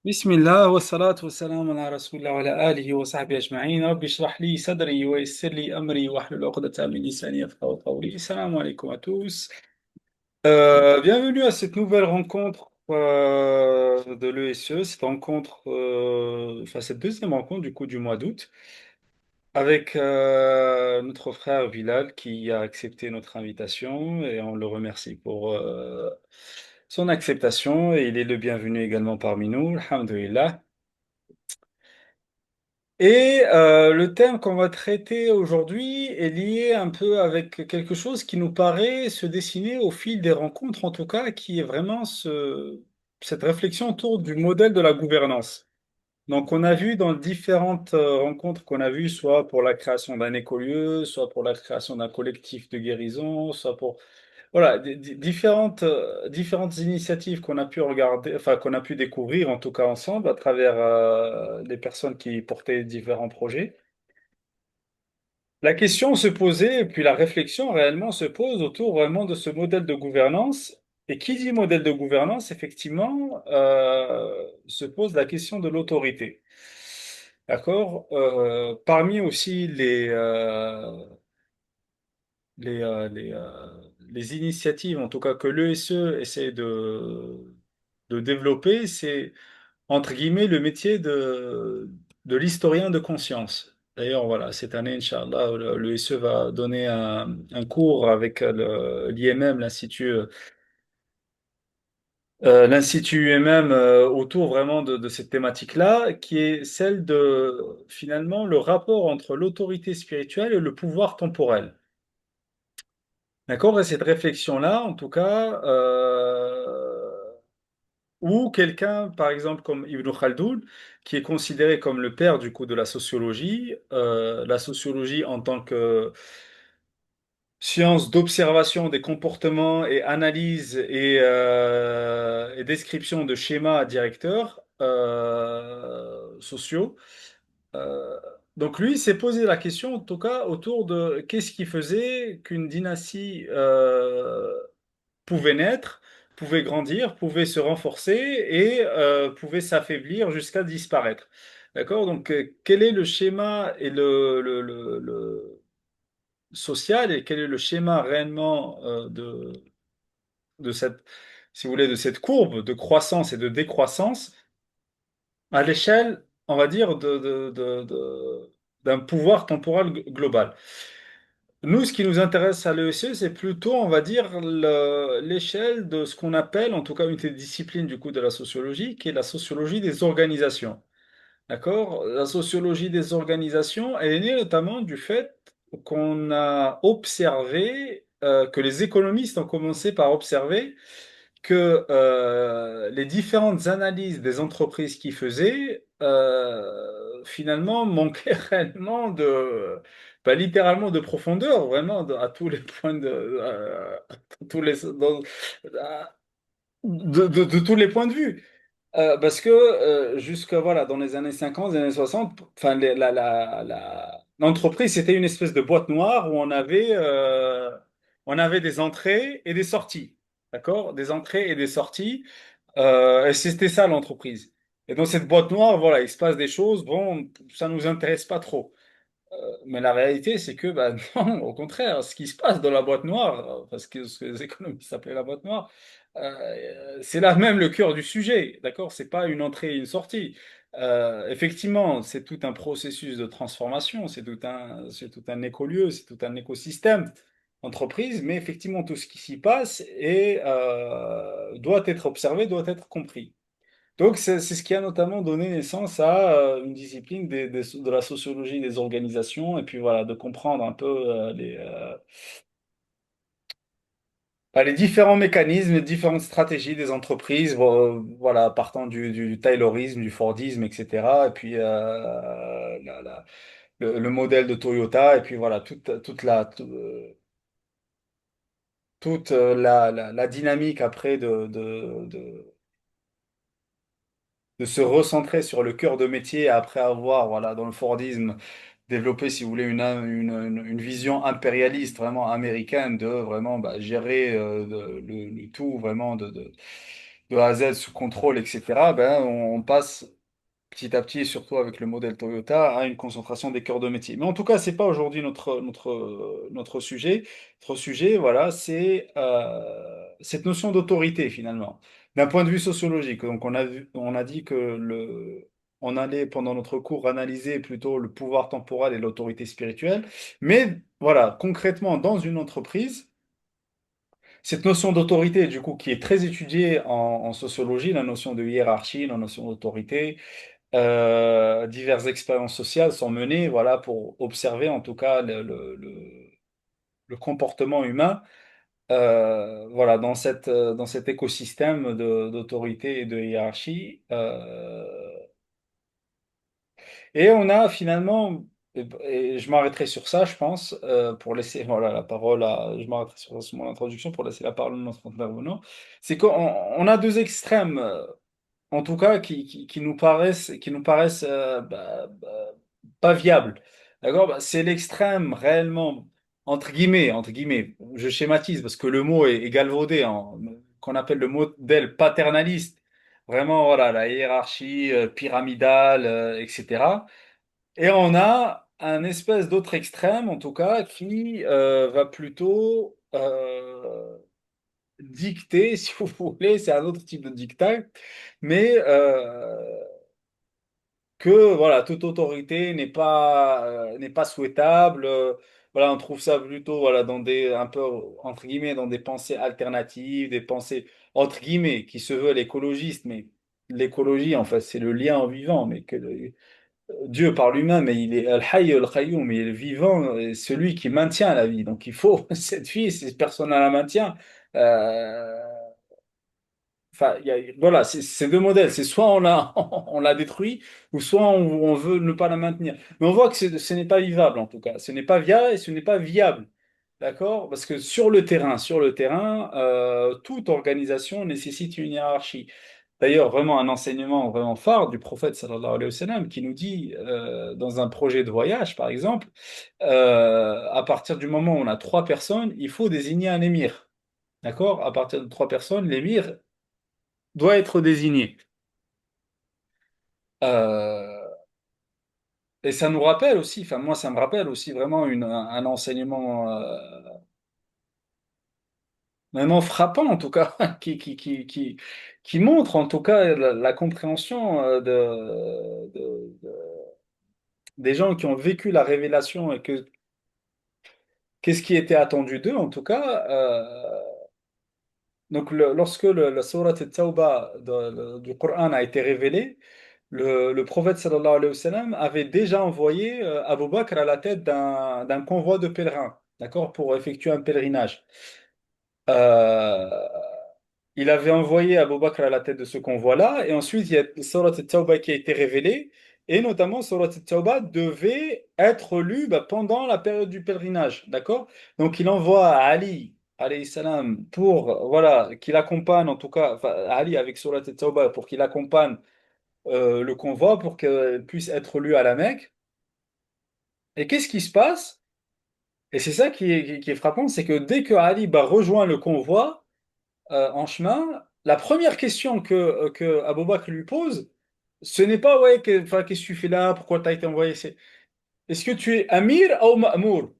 بسم الله والصلاة والسلام على رسول الله وعلى آله وصحبه أجمعين رب اشرح لي صدري ويسر لي أمري واحلل عقدة من لساني يفقهوا قولي السلام عليكم à tous. Bienvenue à cette nouvelle rencontre de l'ESE, cette rencontre, cette deuxième rencontre du coup du mois d'août avec notre frère Bilal qui a accepté notre invitation et on le remercie pour son acceptation et il est le bienvenu également parmi nous, alhamdulillah. Et le thème qu'on va traiter aujourd'hui est lié un peu avec quelque chose qui nous paraît se dessiner au fil des rencontres, en tout cas, qui est vraiment cette réflexion autour du modèle de la gouvernance. Donc, on a vu dans différentes rencontres qu'on a vues, soit pour la création d'un écolieu, soit pour la création d'un collectif de guérison, soit pour voilà, différentes initiatives qu'on a pu regarder, enfin qu'on a pu découvrir en tout cas ensemble à travers les personnes qui portaient différents projets. La question se posait, et puis la réflexion réellement se pose autour vraiment de ce modèle de gouvernance. Et qui dit modèle de gouvernance, effectivement, se pose la question de l'autorité. D'accord? Parmi aussi les initiatives, en tout cas que l'ESE essaie de développer, c'est entre guillemets le métier de l'historien de conscience. D'ailleurs, voilà, cette année, Inch'Allah, l'ESE va donner un cours avec l'IMM, l'Institut UMM, autour vraiment de cette thématique-là, qui est celle de finalement le rapport entre l'autorité spirituelle et le pouvoir temporel. D'accord? Et cette réflexion-là, en tout cas, ou quelqu'un, par exemple, comme Ibn Khaldoun, qui est considéré comme le père du coup de la sociologie en tant que science d'observation des comportements et analyse et description de schémas directeurs sociaux. Euh, donc lui s'est posé la question, en tout cas, autour de qu'est-ce qui faisait qu'une dynastie pouvait naître, pouvait grandir, pouvait se renforcer et pouvait s'affaiblir jusqu'à disparaître. D'accord? Donc, quel est le schéma et le social et quel est le schéma réellement de cette, si vous voulez, de cette courbe de croissance et de décroissance à l'échelle, on va dire, d'un pouvoir temporel global. Nous, ce qui nous intéresse à l'ESE, c'est plutôt, on va dire, l'échelle de ce qu'on appelle, en tout cas une des disciplines du coup de la sociologie, qui est la sociologie des organisations. D'accord? La sociologie des organisations, elle est née notamment du fait qu'on a observé, que les économistes ont commencé par observer que les différentes analyses des entreprises qu'ils faisaient, finalement, manquaient réellement littéralement de profondeur, vraiment, à tous les points à tous de tous les points de vue. Parce que jusque voilà, dans les années 50, les années 60, enfin, l'entreprise, c'était une espèce de boîte noire où on avait des entrées et des sorties. D'accord? Des entrées et des sorties. Et c'était ça l'entreprise. Et dans cette boîte noire, voilà, il se passe des choses, bon, ça nous intéresse pas trop. Mais la réalité, c'est que, bah, non, au contraire, ce qui se passe dans la boîte noire, parce que ce que les économistes appelaient la boîte noire, c'est là même le cœur du sujet, d'accord? C'est pas une entrée et une sortie. Effectivement, c'est tout un processus de transformation, c'est tout un écolieu, c'est tout un écosystème entreprise, mais effectivement, tout ce qui s'y passe doit être observé, doit être compris. Donc, c'est ce qui a notamment donné naissance à une discipline de la sociologie des organisations, et puis voilà, de comprendre un peu les différents mécanismes, les différentes stratégies des entreprises, voilà, partant du Taylorisme, du Fordisme, etc. Et puis le modèle de Toyota, et puis voilà, toute la dynamique après de se recentrer sur le cœur de métier après avoir, voilà, dans le Fordisme, développé, si vous voulez, une vision impérialiste vraiment américaine de vraiment bah, gérer le tout vraiment de A à Z sous contrôle, etc., ben, on passe petit à petit, et surtout avec le modèle Toyota, à une concentration des cœurs de métier. Mais en tout cas, c'est pas aujourd'hui notre sujet. Notre sujet, voilà, c'est cette notion d'autorité finalement, d'un point de vue sociologique. Donc, on a dit que on allait pendant notre cours analyser plutôt le pouvoir temporel et l'autorité spirituelle. Mais voilà, concrètement, dans une entreprise, cette notion d'autorité, du coup, qui est très étudiée en sociologie, la notion de hiérarchie, la notion d'autorité, diverses expériences sociales sont menées, voilà, pour observer en tout cas le comportement humain, voilà, dans cet écosystème d'autorité et de hiérarchie. Et on a finalement, et je m'arrêterai sur ça, je pense, pour laisser voilà, la parole je m'arrêterai sur mon introduction pour laisser la parole à notre intervenant, c'est qu'on on a deux extrêmes en tout cas, qui nous paraissent pas viables. D'accord? Bah, c'est l'extrême réellement, entre guillemets, je schématise parce que le mot est galvaudé, qu'on appelle le modèle paternaliste. Vraiment, voilà, la hiérarchie pyramidale, etc. Et on a un espèce d'autre extrême, en tout cas, qui va plutôt dicter, si vous voulez, c'est un autre type de dictat, mais que voilà, toute autorité n'est pas souhaitable. Voilà, on trouve ça plutôt voilà, dans des, un peu, entre guillemets, dans des pensées alternatives, des pensées, entre guillemets, qui se veulent écologistes, mais l'écologie, en fait, c'est le lien au vivant, mais que Dieu par lui-même, mais il est Al-Hayy Al-Qayyum, mais il est le vivant, et celui qui maintient la vie. Donc il faut cette vie, si personne ne la maintient. euh, Enfin, voilà, c'est deux modèles. C'est soit on la détruit, ou soit on veut ne pas la maintenir. Mais on voit que ce n'est pas vivable en tout cas. Ce n'est pas viable et ce n'est pas viable. D'accord? Parce que sur le terrain, toute organisation nécessite une hiérarchie. D'ailleurs, vraiment un enseignement vraiment phare du prophète sallallahu alayhi wa sallam qui nous dit, dans un projet de voyage, par exemple, à partir du moment où on a trois personnes, il faut désigner un émir. D'accord? À partir de trois personnes, l'émir doit être désigné. Euh, et ça nous rappelle aussi, enfin moi ça me rappelle aussi vraiment un enseignement vraiment frappant en tout cas, qui montre en tout cas la compréhension des gens qui ont vécu la révélation et que qu'est-ce qui était attendu d'eux en tout cas. Donc lorsque la sourate At-Tawbah du Coran a été révélée, le prophète sallallahu alayhi wa sallam avait déjà envoyé Abu Bakr à la tête d'un convoi de pèlerins, d'accord, pour effectuer un pèlerinage. Euh, il avait envoyé Abu Bakr à la tête de ce convoi-là, et ensuite il y a Surat al-Tawbah qui a été révélée, et notamment Surat al-Tawbah devait être lue pendant la période du pèlerinage, d'accord? Donc il envoie à Ali, alayhi salam, pour, voilà, qu'il accompagne, en tout cas, enfin, Ali avec Surat al-Tawbah, pour qu'il accompagne le convoi pour qu'elle puisse être lue à la Mecque. Et qu'est-ce qui se passe? Et c'est ça qui est frappant, c'est que dès que Ali rejoint le convoi en chemin, la première question que Abou Bakr lui pose, ce n'est pas ouais, enfin, qu'est-ce que tu fais là, pourquoi tu as été envoyé, c'est est-ce que tu es Amir ou Ma'mour?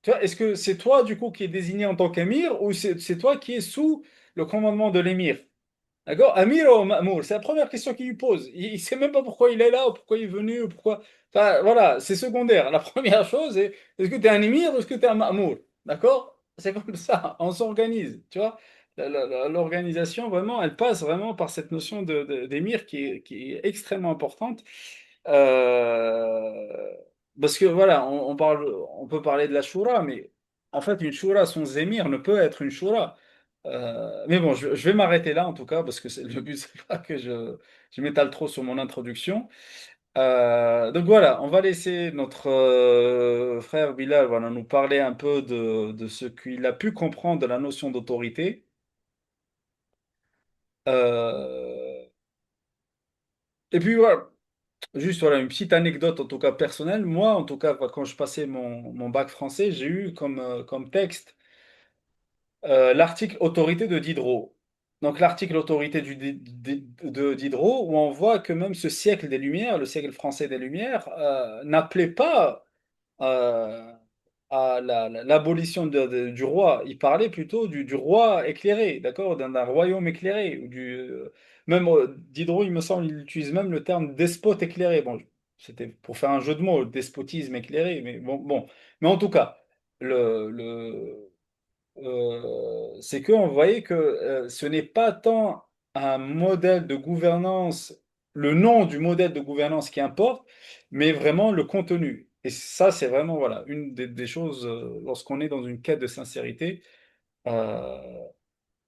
Tu vois, est-ce que c'est toi du coup qui est désigné en tant qu'Amir ou c'est toi qui es sous le commandement de l'émir? D'accord? Amir ou Ma'mour? C'est la première question qu'il lui pose. Il ne sait même pas pourquoi il est là, ou pourquoi il est venu, ou pourquoi. Enfin, voilà, c'est secondaire. La première chose est est-ce que tu es un émir ou est-ce que tu es un Ma'mour? D'accord? C'est comme ça, on s'organise, tu vois? L'organisation, vraiment, elle passe vraiment par cette notion d'émir qui est extrêmement importante. Euh, Parce que voilà, on peut parler de la Shura, mais en fait, une Shura sans émir ne peut être une Shura. Mais bon, je vais m'arrêter là en tout cas, parce que le but, c'est pas que je m'étale trop sur mon introduction. Donc voilà, on va laisser notre frère Bilal voilà, nous parler un peu de ce qu'il a pu comprendre de la notion d'autorité. Euh, et puis voilà, juste voilà, une petite anecdote en tout cas personnelle. Moi, en tout cas, quand je passais mon bac français, j'ai eu comme texte l'article Autorité de Diderot. Donc l'article Autorité de Diderot, où on voit que même ce siècle des Lumières, le siècle français des Lumières, n'appelait pas euh, à l'abolition du roi. Il parlait plutôt du roi éclairé, d'accord, d'un royaume éclairé. Même Diderot, il me semble, il utilise même le terme despote éclairé. Bon, c'était pour faire un jeu de mots, despotisme éclairé, mais bon. Mais en tout cas, c'est qu'on voyait que ce n'est pas tant un modèle de gouvernance, le nom du modèle de gouvernance qui importe, mais vraiment le contenu. Et ça, c'est vraiment voilà, une des choses, lorsqu'on est dans une quête de sincérité, euh,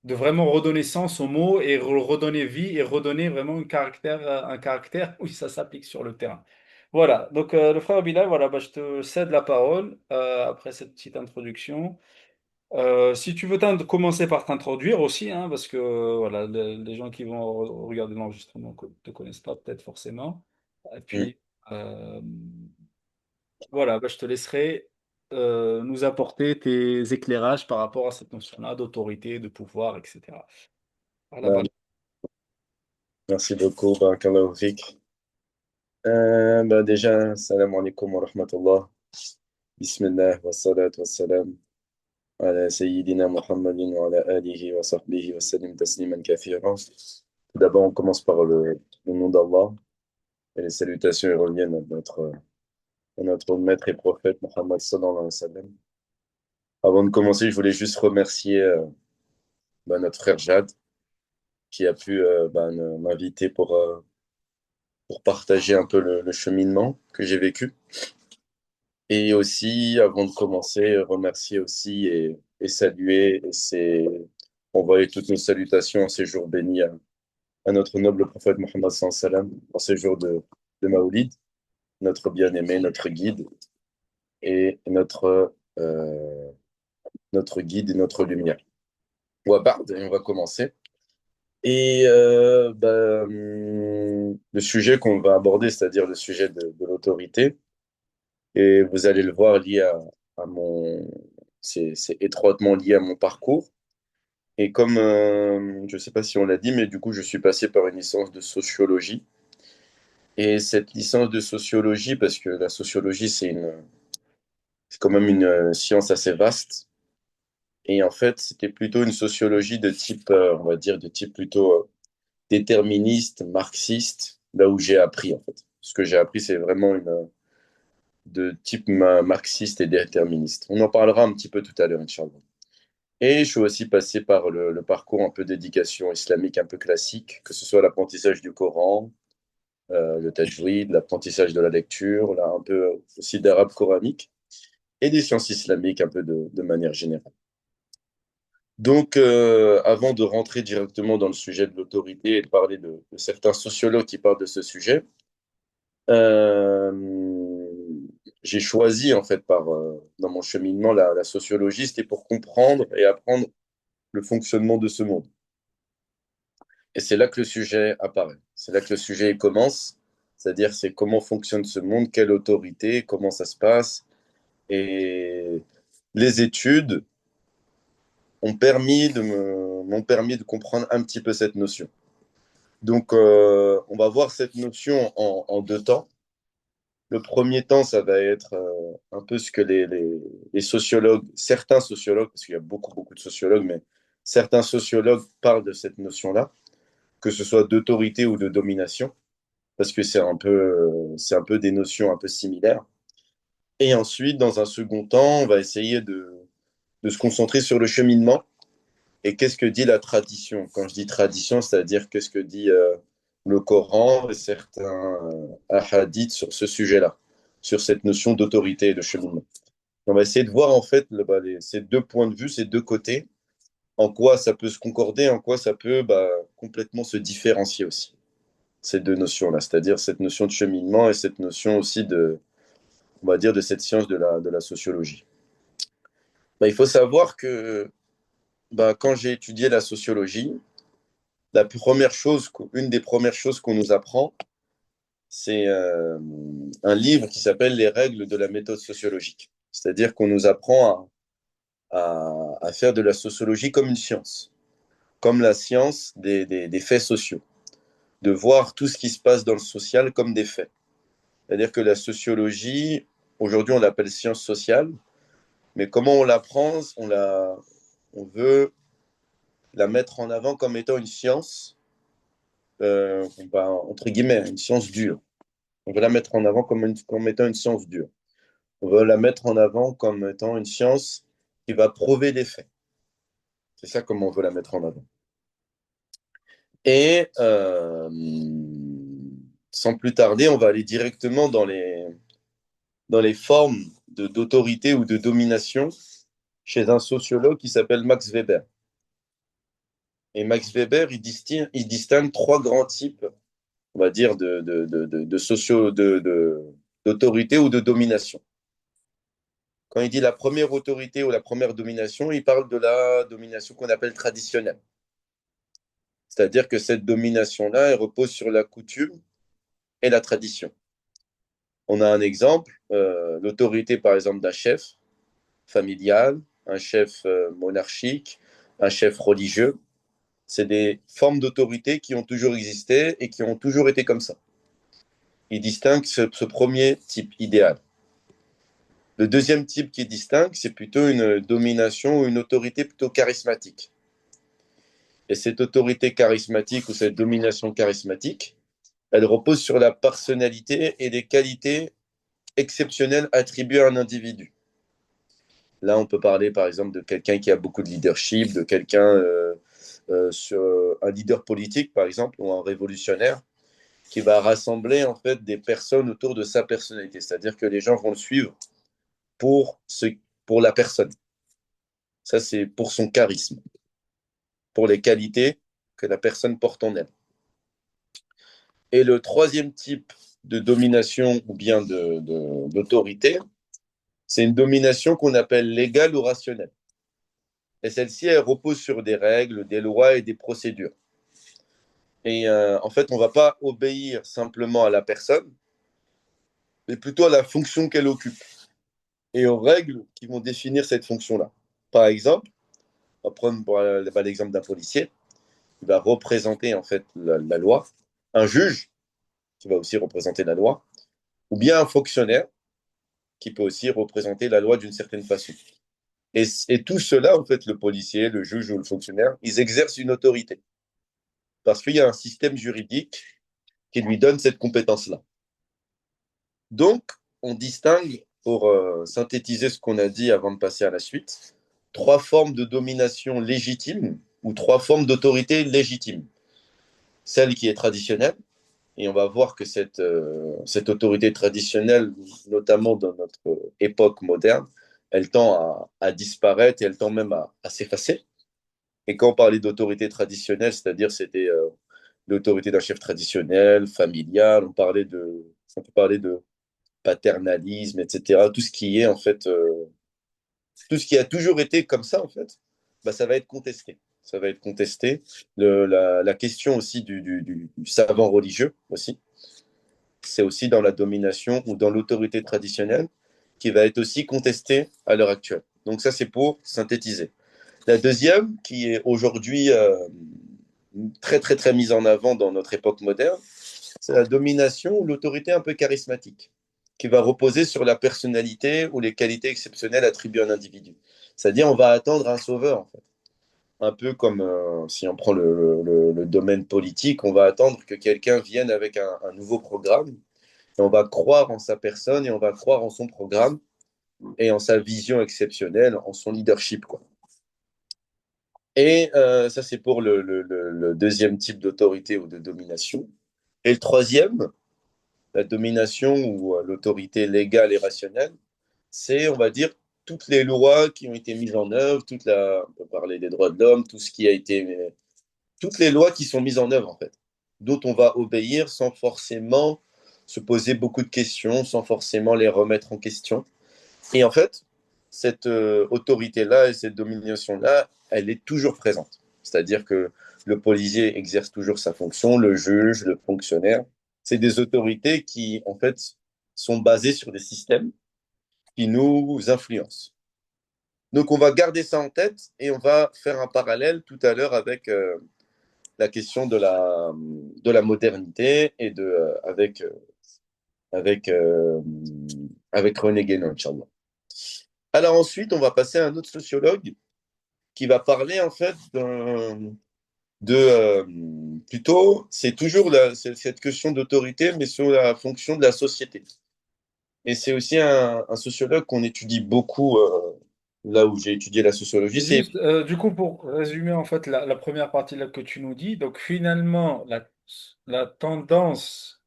de vraiment redonner sens aux mots et redonner vie et redonner vraiment un caractère, oui, ça s'applique sur le terrain. Voilà, donc le frère Bilal, voilà, bah, je te cède la parole après cette petite introduction. Si tu veux commencer par t'introduire aussi, hein, parce que voilà, les gens qui vont regarder l'enregistrement ne te connaissent pas peut-être forcément. Et Mm. puis, voilà, bah, je te laisserai nous apporter tes éclairages par rapport à cette notion-là d'autorité, de pouvoir, etc. Voilà, bah, Ben, merci beaucoup, barakallahu fik. Déjà, salam alaikum wa rahmatullah. Bismillah wa salatu wa salam ala sayyidina Muhammadin wa ala alihi wa sahbihi wa sallim tasliman kathira. Tout d'abord, on commence par le nom d'Allah et les salutations et reviennent à notre maître et prophète Muhammad sallallahu alayhi wa sallam. Avant de commencer, je voulais juste remercier notre frère Jad qui a pu m'inviter pour partager un peu le cheminement que j'ai vécu. Et aussi, avant de commencer, remercier aussi et saluer envoyer toutes nos salutations en ces jours bénis à notre noble prophète Mohammed sallallahu alayhi wa sallam, en ces jours de Maoulid, notre bien-aimé, notre guide et notre guide et notre lumière. Et on va commencer. Et le sujet qu'on va aborder, c'est-à-dire le sujet de l'autorité, et vous allez le voir lié à c'est étroitement lié à mon parcours. Et comme, je ne sais pas si on l'a dit, mais du coup, je suis passé par une licence de sociologie. Et cette licence de sociologie, parce que la sociologie, c'est quand même une science assez vaste. Et en fait, c'était plutôt une sociologie de type, on va dire, de type plutôt déterministe, marxiste, là où j'ai appris, en fait. Ce que j'ai appris, c'est vraiment de type marxiste et déterministe. On en parlera un petit peu tout à l'heure, Inch'Allah. Et je suis aussi passé par le parcours un peu d'éducation islamique un peu classique, que ce soit l'apprentissage du Coran, le tajwid, l'apprentissage de la lecture, là, un peu aussi d'arabe coranique, et des sciences islamiques un peu de manière générale. Donc, avant de rentrer directement dans le sujet de l'autorité et de parler de certains sociologues qui parlent de ce sujet, euh, j'ai choisi, en fait, dans mon cheminement, la sociologie, c'était pour comprendre et apprendre le fonctionnement de ce monde. Et c'est là que le sujet apparaît. C'est là que le sujet commence. C'est-à-dire, c'est comment fonctionne ce monde, quelle autorité, comment ça se passe. Et les études m'ont permis de comprendre un petit peu cette notion. Donc, on va voir cette notion en deux temps. Le premier temps, ça va être un peu ce que les sociologues, certains sociologues, parce qu'il y a beaucoup, beaucoup de sociologues, mais certains sociologues parlent de cette notion-là, que ce soit d'autorité ou de domination, parce que c'est un peu des notions un peu similaires. Et ensuite, dans un second temps, on va essayer de se concentrer sur le cheminement et qu'est-ce que dit la tradition. Quand je dis tradition, c'est-à-dire qu'est-ce que dit le Coran et certains hadiths sur ce sujet-là, sur cette notion d'autorité et de cheminement. On va essayer de voir en fait ces deux points de vue, ces deux côtés, en quoi ça peut se concorder, en quoi ça peut complètement se différencier aussi, ces deux notions-là, c'est-à-dire cette notion de cheminement et cette notion aussi on va dire, de cette science de la sociologie. Il faut savoir que quand j'ai étudié la sociologie, une des premières choses qu'on nous apprend, c'est un livre qui s'appelle Les règles de la méthode sociologique. C'est-à-dire qu'on nous apprend à faire de la sociologie comme une science. comme la science des faits sociaux, de voir tout ce qui se passe dans le social comme des faits. C'est-à-dire que la sociologie, aujourd'hui, on l'appelle science sociale, mais comment on l'apprend, on veut la mettre en avant comme étant une science, entre guillemets, une science dure. On veut la mettre en avant comme étant une science dure. On veut la mettre en avant comme étant une science qui va prouver des faits. C'est ça comment on veut la mettre en avant. Et sans plus tarder, on va aller directement dans les formes d'autorité ou de domination chez un sociologue qui s'appelle Max Weber. Et Max Weber, il distingue trois grands types, on va dire, d'autorité ou de domination. Quand il dit la première autorité ou la première domination, il parle de la domination qu'on appelle traditionnelle. C'est-à-dire que cette domination-là, elle repose sur la coutume et la tradition. On a un exemple, l'autorité par exemple d'un chef familial, un chef monarchique, un chef religieux. C'est des formes d'autorité qui ont toujours existé et qui ont toujours été comme ça. Il distingue ce premier type idéal. Le deuxième type qui distingue, c'est plutôt une domination ou une autorité plutôt charismatique. Et cette autorité charismatique ou cette domination charismatique, elle repose sur la personnalité et les qualités exceptionnelles attribuées à un individu. Là, on peut parler par exemple de quelqu'un qui a beaucoup de leadership, de quelqu'un sur un leader politique par exemple ou un révolutionnaire qui va rassembler en fait des personnes autour de sa personnalité. C'est-à-dire que les gens vont le suivre pour, ce, pour la personne. Ça, c'est pour son charisme, pour les qualités que la personne porte en elle. Et le troisième type de domination ou bien d'autorité, c'est une domination qu'on appelle légale ou rationnelle. Et celle-ci, elle repose sur des règles, des lois et des procédures. Et en fait, on ne va pas obéir simplement à la personne, mais plutôt à la fonction qu'elle occupe et aux règles qui vont définir cette fonction-là. Par exemple, on va prendre l'exemple d'un policier qui va représenter en fait la loi, un juge qui va aussi représenter la loi, ou bien un fonctionnaire qui peut aussi représenter la loi d'une certaine façon. Et tout cela, en fait, le policier, le juge ou le fonctionnaire, ils exercent une autorité parce qu'il y a un système juridique qui lui donne cette compétence-là. Donc, on distingue, pour synthétiser ce qu'on a dit avant de passer à la suite, trois formes de domination légitime ou trois formes d'autorité légitime. Celle qui est traditionnelle, et on va voir que cette autorité traditionnelle, notamment dans notre époque moderne, elle tend à disparaître et elle tend même à s'effacer. Et quand on parlait d'autorité traditionnelle, c'est-à-dire c'était l'autorité d'un chef traditionnel, familial, on peut parler de paternalisme, etc. Tout ce qui est en fait, tout ce qui a toujours été comme ça en fait, bah, ça va être contesté. Ça va être contesté. La question aussi du savant religieux aussi, c'est aussi dans la domination ou dans l'autorité traditionnelle qui va être aussi contestée à l'heure actuelle. Donc ça, c'est pour synthétiser. La deuxième, qui est aujourd'hui très, très, très mise en avant dans notre époque moderne, c'est la domination ou l'autorité un peu charismatique, qui va reposer sur la personnalité ou les qualités exceptionnelles attribuées à un individu. C'est-à-dire, on va attendre un sauveur, en fait. Un peu comme si on prend le domaine politique, on va attendre que quelqu'un vienne avec un nouveau programme, et on va croire en sa personne, et on va croire en son programme, et en sa vision exceptionnelle, en son leadership, quoi. Et ça, c'est pour le deuxième type d'autorité ou de domination. Et le troisième, la domination ou l'autorité légale et rationnelle, c'est, on va dire, toutes les lois qui ont été mises en œuvre, on peut parler des droits de l'homme, tout ce qui a été, toutes les lois qui sont mises en œuvre, en fait, dont on va obéir sans forcément se poser beaucoup de questions, sans forcément les remettre en question. Et en fait, cette autorité-là et cette domination-là, elle est toujours présente. C'est-à-dire que le policier exerce toujours sa fonction, le juge, le fonctionnaire. C'est des autorités qui, en fait, sont basées sur des systèmes qui nous influencent. Donc, on va garder ça en tête et on va faire un parallèle tout à l'heure avec la question de la modernité et avec, euh, avec René Guénon, Inch'Allah. Alors ensuite, on va passer à un autre sociologue qui va parler en fait plutôt, c'est toujours cette question d'autorité, mais sur la fonction de la société. Et c'est aussi un sociologue qu'on étudie beaucoup là où j'ai étudié la sociologie. Et C'est juste, du coup, pour résumer en fait la première partie là que tu nous dis, donc finalement, la tendance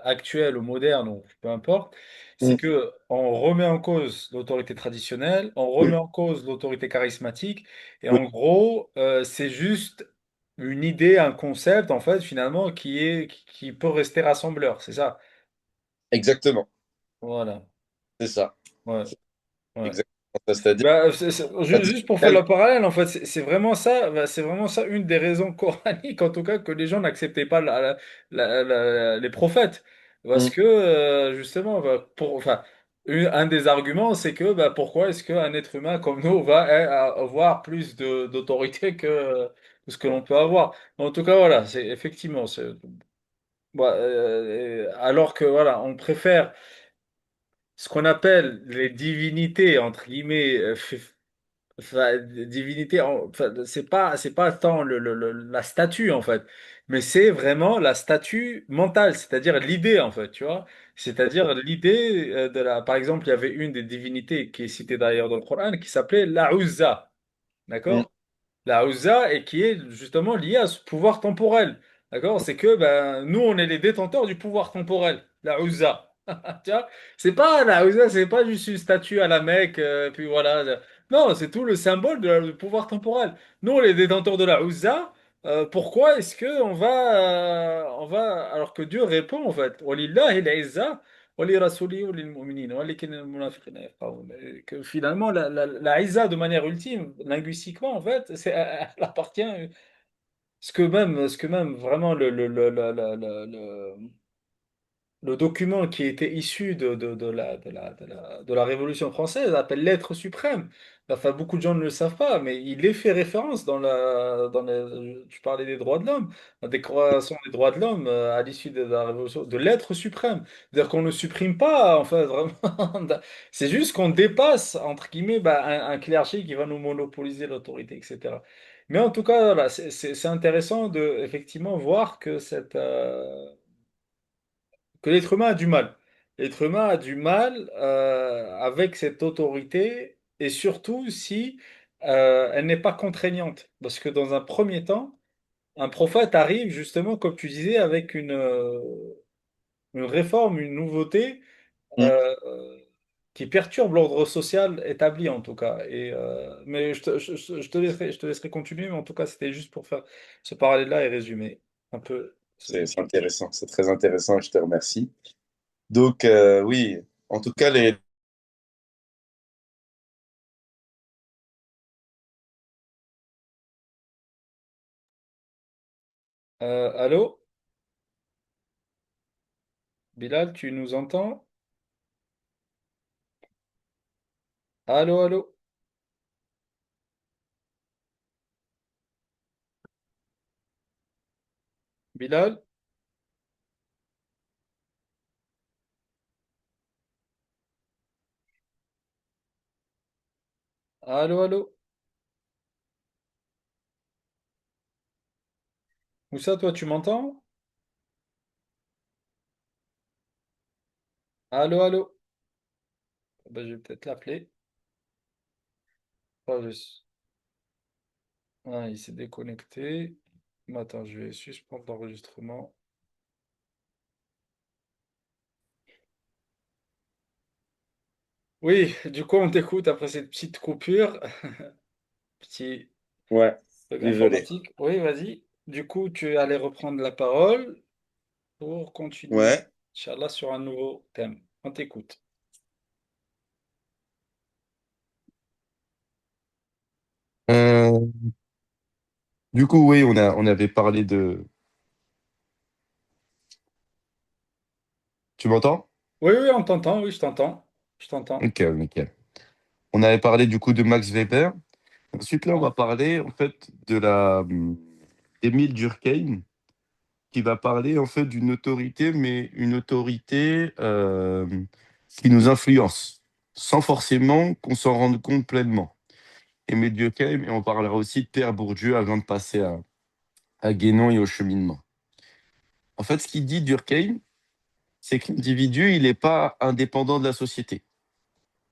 actuelle ou moderne, ou peu importe, c'est Mm, que on remet en cause l'autorité traditionnelle, on remet oui, en cause l'autorité charismatique, et oui, en gros, c'est juste une idée, un concept en fait finalement qui peut rester rassembleur, c'est ça? exactement, Voilà. c'est ça, Ouais. Ouais. exactement ça. C'est-à-dire, Bah, juste pour faire traditionnel. le parallèle, en fait, c'est vraiment ça, bah, c'est vraiment ça une des raisons coraniques, en tout cas, que les gens n'acceptaient pas les prophètes. Parce Mm, que, justement, bah, enfin, un des arguments, c'est que bah, pourquoi est-ce qu'un être humain comme nous va avoir plus d'autorité que ce que l'on peut avoir? En tout cas, voilà, c'est effectivement, bah, alors que, voilà, on préfère ce qu'on appelle les divinités, entre guillemets, enfin, divinité, enfin, c'est pas tant la statue en fait, mais c'est vraiment la statue mentale, c'est-à-dire l'idée en fait, tu vois. C'est-à-dire l'idée par exemple, il y avait une des divinités qui est citée d'ailleurs dans le Coran qui s'appelait la Uzza, mm, d'accord? La Uzza et qui est justement liée à ce pouvoir temporel, d'accord? C'est que ben, nous, on est les détenteurs du pouvoir temporel, la Uzza. Tu vois? C'est pas la Uzza, c'est pas juste une statue à la Mecque, puis voilà. Non, c'est tout le symbole du pouvoir temporel. Nous, on est les détenteurs de la Uzza. Pourquoi est-ce que on va, alors que Dieu répond en fait, Walillahi al-Izza, wali rasuli walil mu'minin, walakin al-munafiqina yafqahun. Que finalement, la Izza, de manière ultime, linguistiquement, en fait, elle appartient. Ce que même vraiment le document qui était issu de la Révolution française appelle l'être suprême. Enfin, beaucoup de gens ne le savent pas, mais il est fait référence tu parlais des droits de l'homme, la Déclaration des droits de l'homme à l'issue de la Révolution, de l'être suprême. C'est-à-dire qu'on ne supprime pas, en fait, vraiment. C'est juste qu'on dépasse, entre guillemets, bah, un clergé qui va nous monopoliser l'autorité, etc. Mais en tout cas, voilà, c'est intéressant de effectivement voir que que l'être humain a du mal. L'être humain a du mal avec cette autorité et surtout si elle n'est pas contraignante. Parce que dans un premier temps, un prophète arrive justement, comme tu disais, avec une réforme, une nouveauté mm. euh, qui perturbe l'ordre social établi en tout cas. Mais je te laisserai continuer, mais en tout cas, c'était juste pour faire ce parallèle-là et résumer un peu. C'est intéressant, c'est très intéressant, je te remercie. Donc, oui, en tout cas, Allô? Bilal, tu nous entends? Allô, allô? Bilal? Allô, allô? Moussa, toi, tu m'entends? Allô, allô? Ben, je vais peut-être l'appeler. Ah, ah, il s'est déconnecté. Mais attends, je vais suspendre l'enregistrement. Oui, du coup, on t'écoute après cette petite coupure. Petit ouais, bug désolé. informatique. Oui, vas-y. Du coup, tu allais reprendre la parole pour continuer, Ouais. Inch'Allah, sur un nouveau thème. On t'écoute. Euh, du coup, oui, on avait parlé de... Tu m'entends? Oui, oui, on t'entend. Oui, je t'entends. Je t'entends. Ok, nickel. On avait parlé du coup de Max Weber. Ensuite, là, on va parler en fait de la d'Émile Durkheim, qui va parler en fait d'une autorité, mais une autorité qui nous influence, sans forcément qu'on s'en rende compte pleinement. Émile Durkheim, et on parlera aussi de Pierre Bourdieu avant de passer à Guénon et au cheminement. En fait, ce qu'il dit Durkheim, c'est que l'individu, il n'est pas indépendant de la société.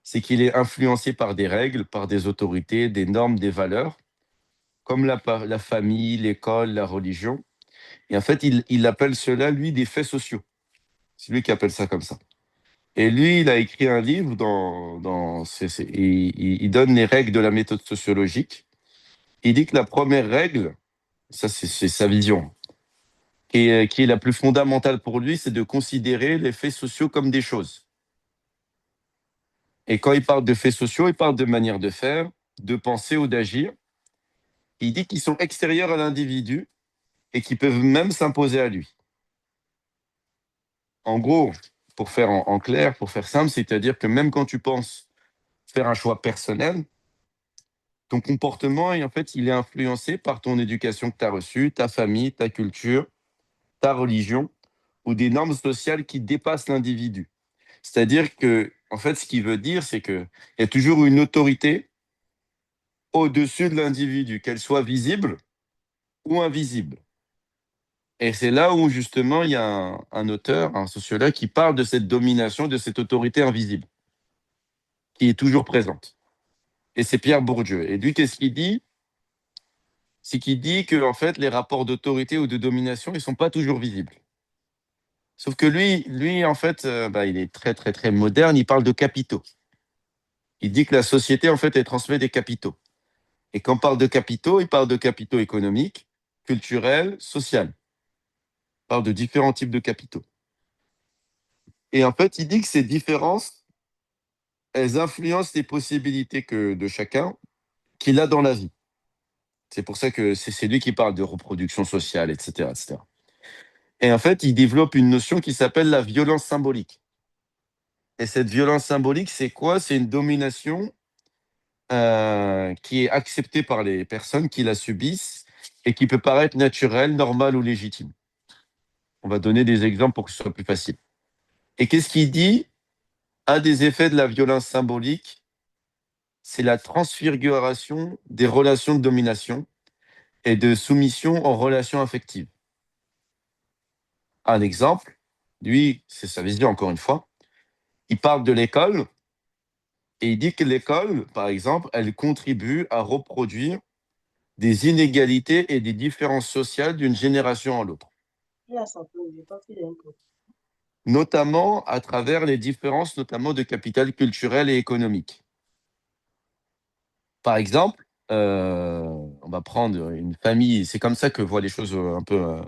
C'est qu'il est influencé par des règles, par des autorités, des normes, des valeurs, comme la famille, l'école, la religion. Et en fait, il appelle cela, lui, des faits sociaux. C'est lui qui appelle ça comme ça. Et lui, il a écrit un livre il donne les règles de la méthode sociologique. Il dit que la première règle, ça c'est sa vision, qui est la plus fondamentale pour lui, c'est de considérer les faits sociaux comme des choses. Et quand il parle de faits sociaux, il parle de manière de faire, de penser ou d'agir. Il dit qu'ils sont extérieurs à l'individu et qui peuvent même s'imposer à lui. En gros, pour faire en clair, pour faire simple, c'est-à-dire que même quand tu penses faire un choix personnel, ton comportement, en fait, il est influencé par ton éducation que tu as reçue, ta famille, ta culture, ta religion ou des normes sociales qui dépassent l'individu. C'est-à-dire que, en fait, ce qu'il veut dire, c'est qu'il y a toujours une autorité au-dessus de l'individu, qu'elle soit visible ou invisible. Et c'est là où, justement, il y a un auteur, un sociologue, qui parle de cette domination, de cette autorité invisible, qui est toujours présente. Et c'est Pierre Bourdieu. Et lui, qu'est-ce qu'il dit? C'est qu'il dit que, en fait, les rapports d'autorité ou de domination, ils sont pas toujours visibles. Sauf que lui en fait, il est très, très, très moderne. Il parle de capitaux. Il dit que la société, en fait, elle transmet des capitaux. Et quand on parle de capitaux, il parle de capitaux économiques, culturels, sociaux. Il parle de différents types de capitaux. Et en fait, il dit que ces différences, elles influencent les possibilités de chacun qu'il a dans la vie. C'est pour ça que c'est lui qui parle de reproduction sociale, etc., etc. Et en fait, il développe une notion qui s'appelle la violence symbolique. Et cette violence symbolique, c'est quoi? C'est une domination qui est acceptée par les personnes qui la subissent et qui peut paraître naturelle, normale ou légitime. On va donner des exemples pour que ce soit plus facile. Et qu'est-ce qu'il dit? Un des effets de la violence symbolique, c'est la transfiguration des relations de domination et de soumission en relations affectives. Un exemple, lui, c'est sa vision encore une fois, il parle de l'école et il dit que l'école, par exemple, elle contribue à reproduire des inégalités et des différences sociales d'une génération à l'autre, notamment à travers les différences, notamment de capital culturel et économique. Par exemple, on va prendre une famille, c'est comme ça que voit les choses un peu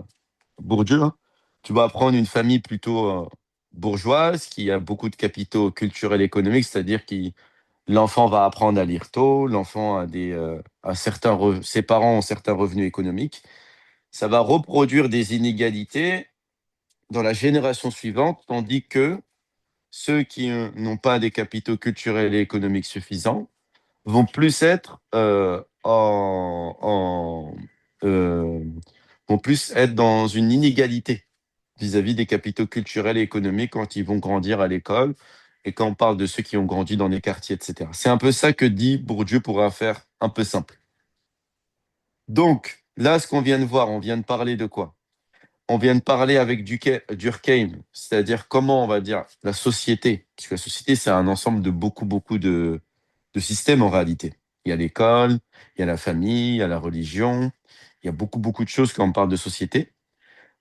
Bourdieu, hein. Tu vas prendre une famille plutôt bourgeoise qui a beaucoup de capitaux culturels et économiques, c'est-à-dire que l'enfant va apprendre à lire tôt, l'enfant a ses parents ont certains revenus économiques. Ça va reproduire des inégalités dans la génération suivante, tandis que ceux qui n'ont pas des capitaux culturels et économiques suffisants vont plus être euh, vont plus être dans une inégalité vis-à-vis des capitaux culturels et économiques quand ils vont grandir à l'école et quand on parle de ceux qui ont grandi dans les quartiers, etc. C'est un peu ça que dit Bourdieu pour un faire un peu simple. Donc, là, ce qu'on vient de voir, on vient de parler de quoi? On vient de parler avec Durkheim, c'est-à-dire comment, on va dire, la société, parce que la société, c'est un ensemble de beaucoup de systèmes en réalité. Il y a l'école, il y a la famille, il y a la religion, il y a beaucoup de choses quand on parle de société.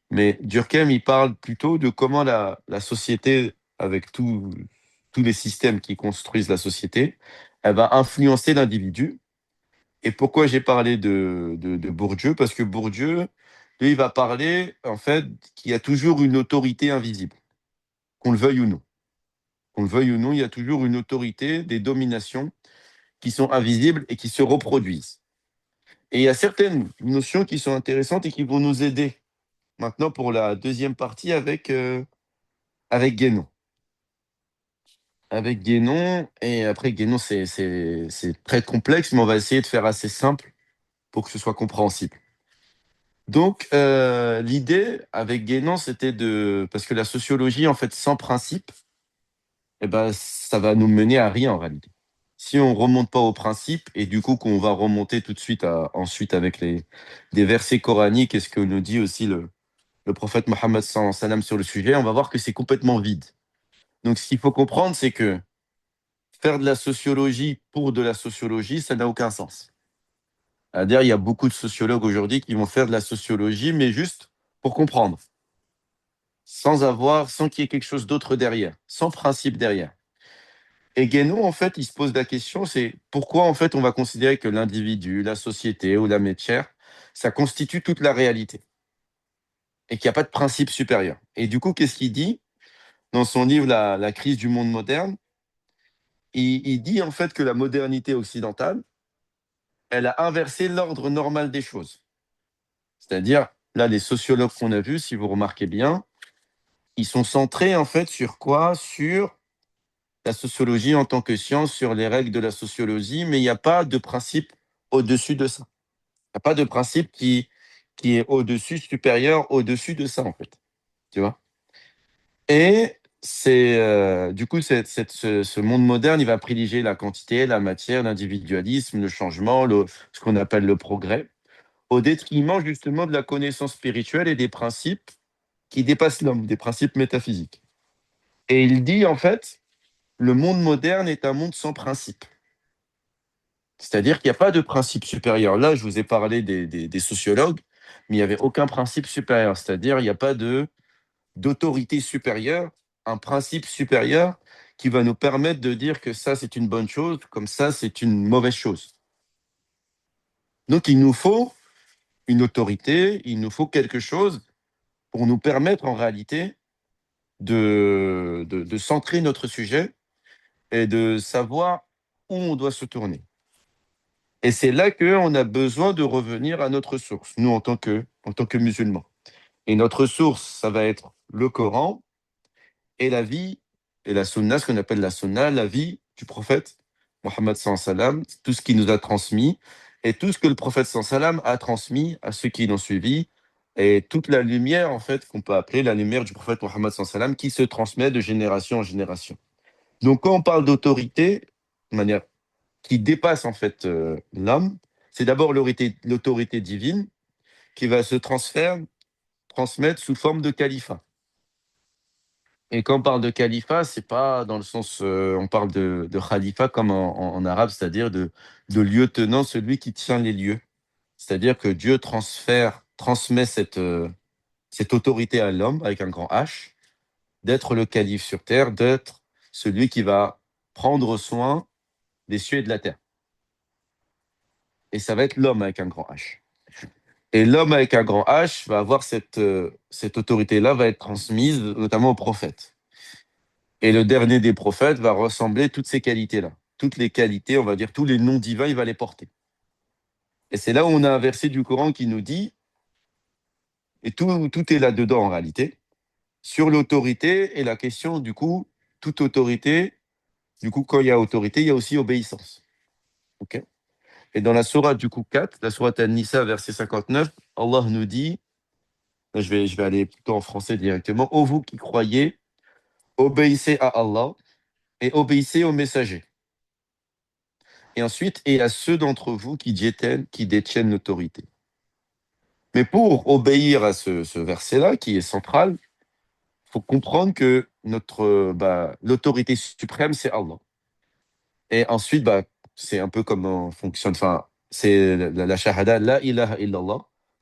Mais Durkheim, il parle plutôt de comment la société, avec tous les systèmes qui construisent la société, elle va influencer l'individu. Et pourquoi j'ai parlé de Bourdieu? Parce que Bourdieu, lui, il va parler, en fait, qu'il y a toujours une autorité invisible, qu'on le veuille ou non. Qu'on le veuille ou non, il y a toujours une autorité, des dominations qui sont invisibles et qui se reproduisent. Et il y a certaines notions qui sont intéressantes et qui vont nous aider maintenant pour la deuxième partie avec Guénon. avec Guénon. Et après, Guénon, c'est très complexe, mais on va essayer de faire assez simple pour que ce soit compréhensible. Donc, l'idée avec Guénon, c'était de... Parce que la sociologie, en fait, sans principe, eh ben, ça va nous mener à rien en réalité. Si on remonte pas au principe, et du coup qu'on va remonter tout de suite ensuite avec des versets coraniques et ce que nous dit aussi le prophète Mohammed sallallahu alayhi wa sallam sur le sujet, on va voir que c'est complètement vide. Donc, ce qu'il faut comprendre, c'est que faire de la sociologie pour de la sociologie, ça n'a aucun sens. C'est-à-dire, il y a beaucoup de sociologues aujourd'hui qui vont faire de la sociologie, mais juste pour comprendre, sans qu'il y ait quelque chose d'autre derrière, sans principe derrière. Et Guénon, en fait, il se pose la question, c'est pourquoi, en fait, on va considérer que l'individu, la société ou la matière, ça constitue toute la réalité et qu'il n'y a pas de principe supérieur. Et du coup, qu'est-ce qu'il dit dans son livre La crise du monde moderne? Il dit, en fait, que la modernité occidentale, elle a inversé l'ordre normal des choses. C'est-à-dire, là, les sociologues qu'on a vus, si vous remarquez bien, ils sont centrés, en fait, sur quoi? Sur la sociologie en tant que science, sur les règles de la sociologie, mais il n'y a pas de principe au-dessus de ça. Il n'y a pas de principe qui est au-dessus, supérieur, au-dessus de ça, en fait. Tu vois? Et du coup, ce monde moderne, il va privilégier la quantité, la matière, l'individualisme, le changement, ce qu'on appelle le progrès, au détriment justement de la connaissance spirituelle et des principes qui dépassent l'homme, des principes métaphysiques. Et il dit, en fait, le monde moderne est un monde sans principe. C'est-à-dire qu'il n'y a pas de principe supérieur. Là, je vous ai parlé des sociologues, mais il n'y avait aucun principe supérieur. C'est-à-dire, il n'y a pas d'autorité supérieure, un principe supérieur qui va nous permettre de dire que ça, c'est une bonne chose, comme ça, c'est une mauvaise chose. Donc, il nous faut une autorité, il nous faut quelque chose pour nous permettre en réalité de centrer notre sujet et de savoir où on doit se tourner. Et c'est là qu'on a besoin de revenir à notre source, nous, en tant que musulmans. Et notre source, ça va être le Coran et la vie, et la sunna, ce qu'on appelle la sunna, la vie du prophète Mohammed sallallahu alayhi wa sallam, tout ce qu'il nous a transmis, et tout ce que le prophète sallallahu alayhi wa sallam a transmis à ceux qui l'ont suivi, et toute la lumière, en fait, qu'on peut appeler la lumière du prophète Mohammed sallallahu alayhi wa sallam, qui se transmet de génération en génération. Donc, quand on parle d'autorité, de manière qui dépasse en fait l'homme, c'est d'abord l'autorité divine qui va se transmettre sous forme de califat. Et quand on parle de califat, c'est pas dans le sens, on parle de khalifa comme en arabe, c'est-à-dire de lieutenant, celui qui tient les lieux. C'est-à-dire que Dieu transmet cette autorité à l'homme avec un grand H, d'être le calife sur terre, d'être celui qui va prendre soin des cieux et de la terre. Et ça va être l'homme avec un grand H. Et l'homme avec un grand H va avoir cette autorité-là, va être transmise notamment aux prophètes. Et le dernier des prophètes va ressembler toutes ces qualités-là. Toutes les qualités, on va dire, tous les noms divins, il va les porter. Et c'est là où on a un verset du Coran qui nous dit, et tout est là-dedans en réalité, sur l'autorité et la question, du coup, toute autorité, du coup, quand il y a autorité, il y a aussi obéissance. Ok. Et dans la sourate du coup 4, la sourate An-Nisa, verset 59, Allah nous dit, là, je vais aller plutôt en français directement, ô vous qui croyez, obéissez à Allah et obéissez aux messagers. Et ensuite, et à ceux d'entre vous qui détiennent l'autorité. Mais pour obéir à ce verset-là, qui est central, il faut comprendre que l'autorité suprême, c'est Allah. Et ensuite, c'est un peu comment fonctionne. Enfin, c'est la shahada, la ilaha illallah,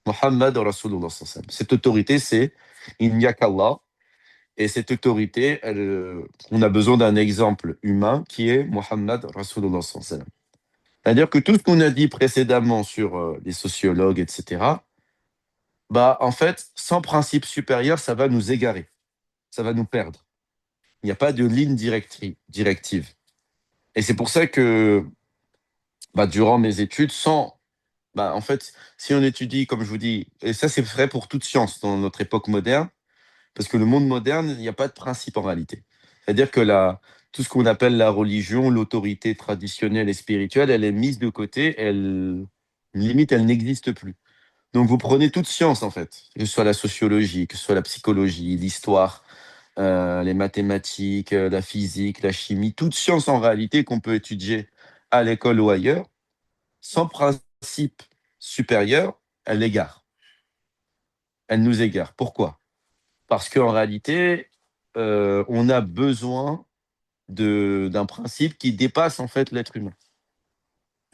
Muhammad Rasulullah sallallahu alayhi wa sallam. Cette autorité, c'est il n'y a qu'Allah. Et cette autorité, on a besoin d'un exemple humain qui est Muhammad Rasulullah sallallahu alayhi wa sallam. C'est-à-dire que tout ce qu'on a dit précédemment sur les sociologues, etc., en fait, sans principe supérieur, ça va nous égarer, ça va nous perdre. Il n'y a pas de ligne directive. Et c'est pour ça que durant mes études, en fait, si on étudie, comme je vous dis, et ça c'est vrai pour toute science dans notre époque moderne, parce que le monde moderne, il n'y a pas de principe en réalité. C'est-à-dire que tout ce qu'on appelle la religion, l'autorité traditionnelle et spirituelle, elle est mise de côté, limite, elle n'existe plus. Donc vous prenez toute science en fait, que ce soit la sociologie, que ce soit la psychologie, l'histoire, les mathématiques, la physique, la chimie, toute science en réalité qu'on peut étudier à l'école ou ailleurs, sans principe supérieur, elle égare. Elle nous égare. Pourquoi? Parce qu'en réalité, on a besoin d'un principe qui dépasse en fait l'être humain.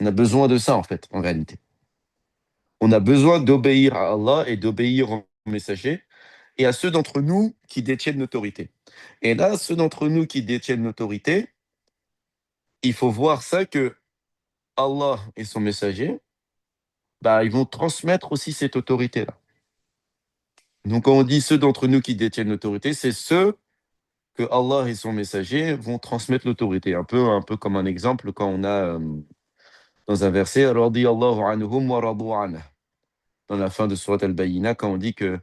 On a besoin de ça en fait, en réalité. On a besoin d'obéir à Allah et d'obéir aux messagers et à ceux d'entre nous qui détiennent l'autorité. Et là, ceux d'entre nous qui détiennent l'autorité, il faut voir ça que Allah et son messager, bah, ils vont transmettre aussi cette autorité-là. Donc, quand on dit ceux d'entre nous qui détiennent l'autorité, c'est ceux que Allah et son messager vont transmettre l'autorité. Un peu comme un exemple quand on a dans un verset, Radiyallahu anhum wa radu anhu. Dans la fin de Surat Al-Bayyinah, quand on dit que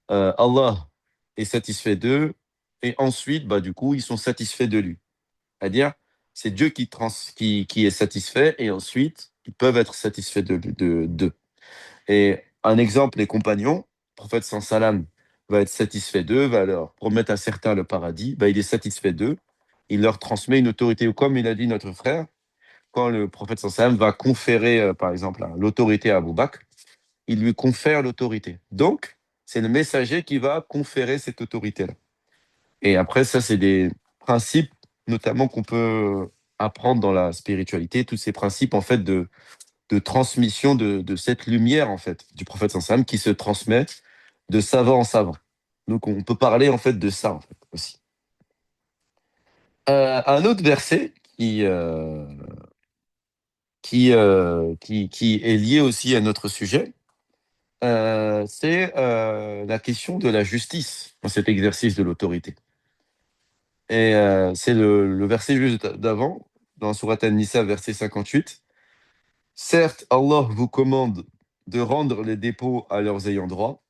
Allah est satisfait d'eux, et ensuite, bah, du coup, ils sont satisfaits de lui. C'est-à-dire, c'est Dieu qui est satisfait, et ensuite, ils peuvent être satisfaits d'eux. Et un exemple, les compagnons, le prophète sans salam va être satisfait d'eux, va leur promettre à certains le paradis, bah, il est satisfait d'eux, il leur transmet une autorité, ou comme il a dit notre frère, quand le prophète sans salam va conférer, par exemple, l'autorité à Abu Bakr, il lui confère l'autorité. Donc, c'est le messager qui va conférer cette autorité-là. Et après, ça, c'est des principes, notamment qu'on peut apprendre dans la spiritualité, tous ces principes, en fait, de transmission de cette lumière, en fait, du prophète sallam qui se transmet de savant en savant. Donc, on peut parler, en fait, de ça, en fait, aussi. Un autre verset qui est lié aussi à notre sujet, c'est la question de la justice dans cet exercice de l'autorité. Et c'est le verset juste d'avant, dans Surat An-Nisa, verset 58. Certes, Allah vous commande de rendre les dépôts à leurs ayants droit,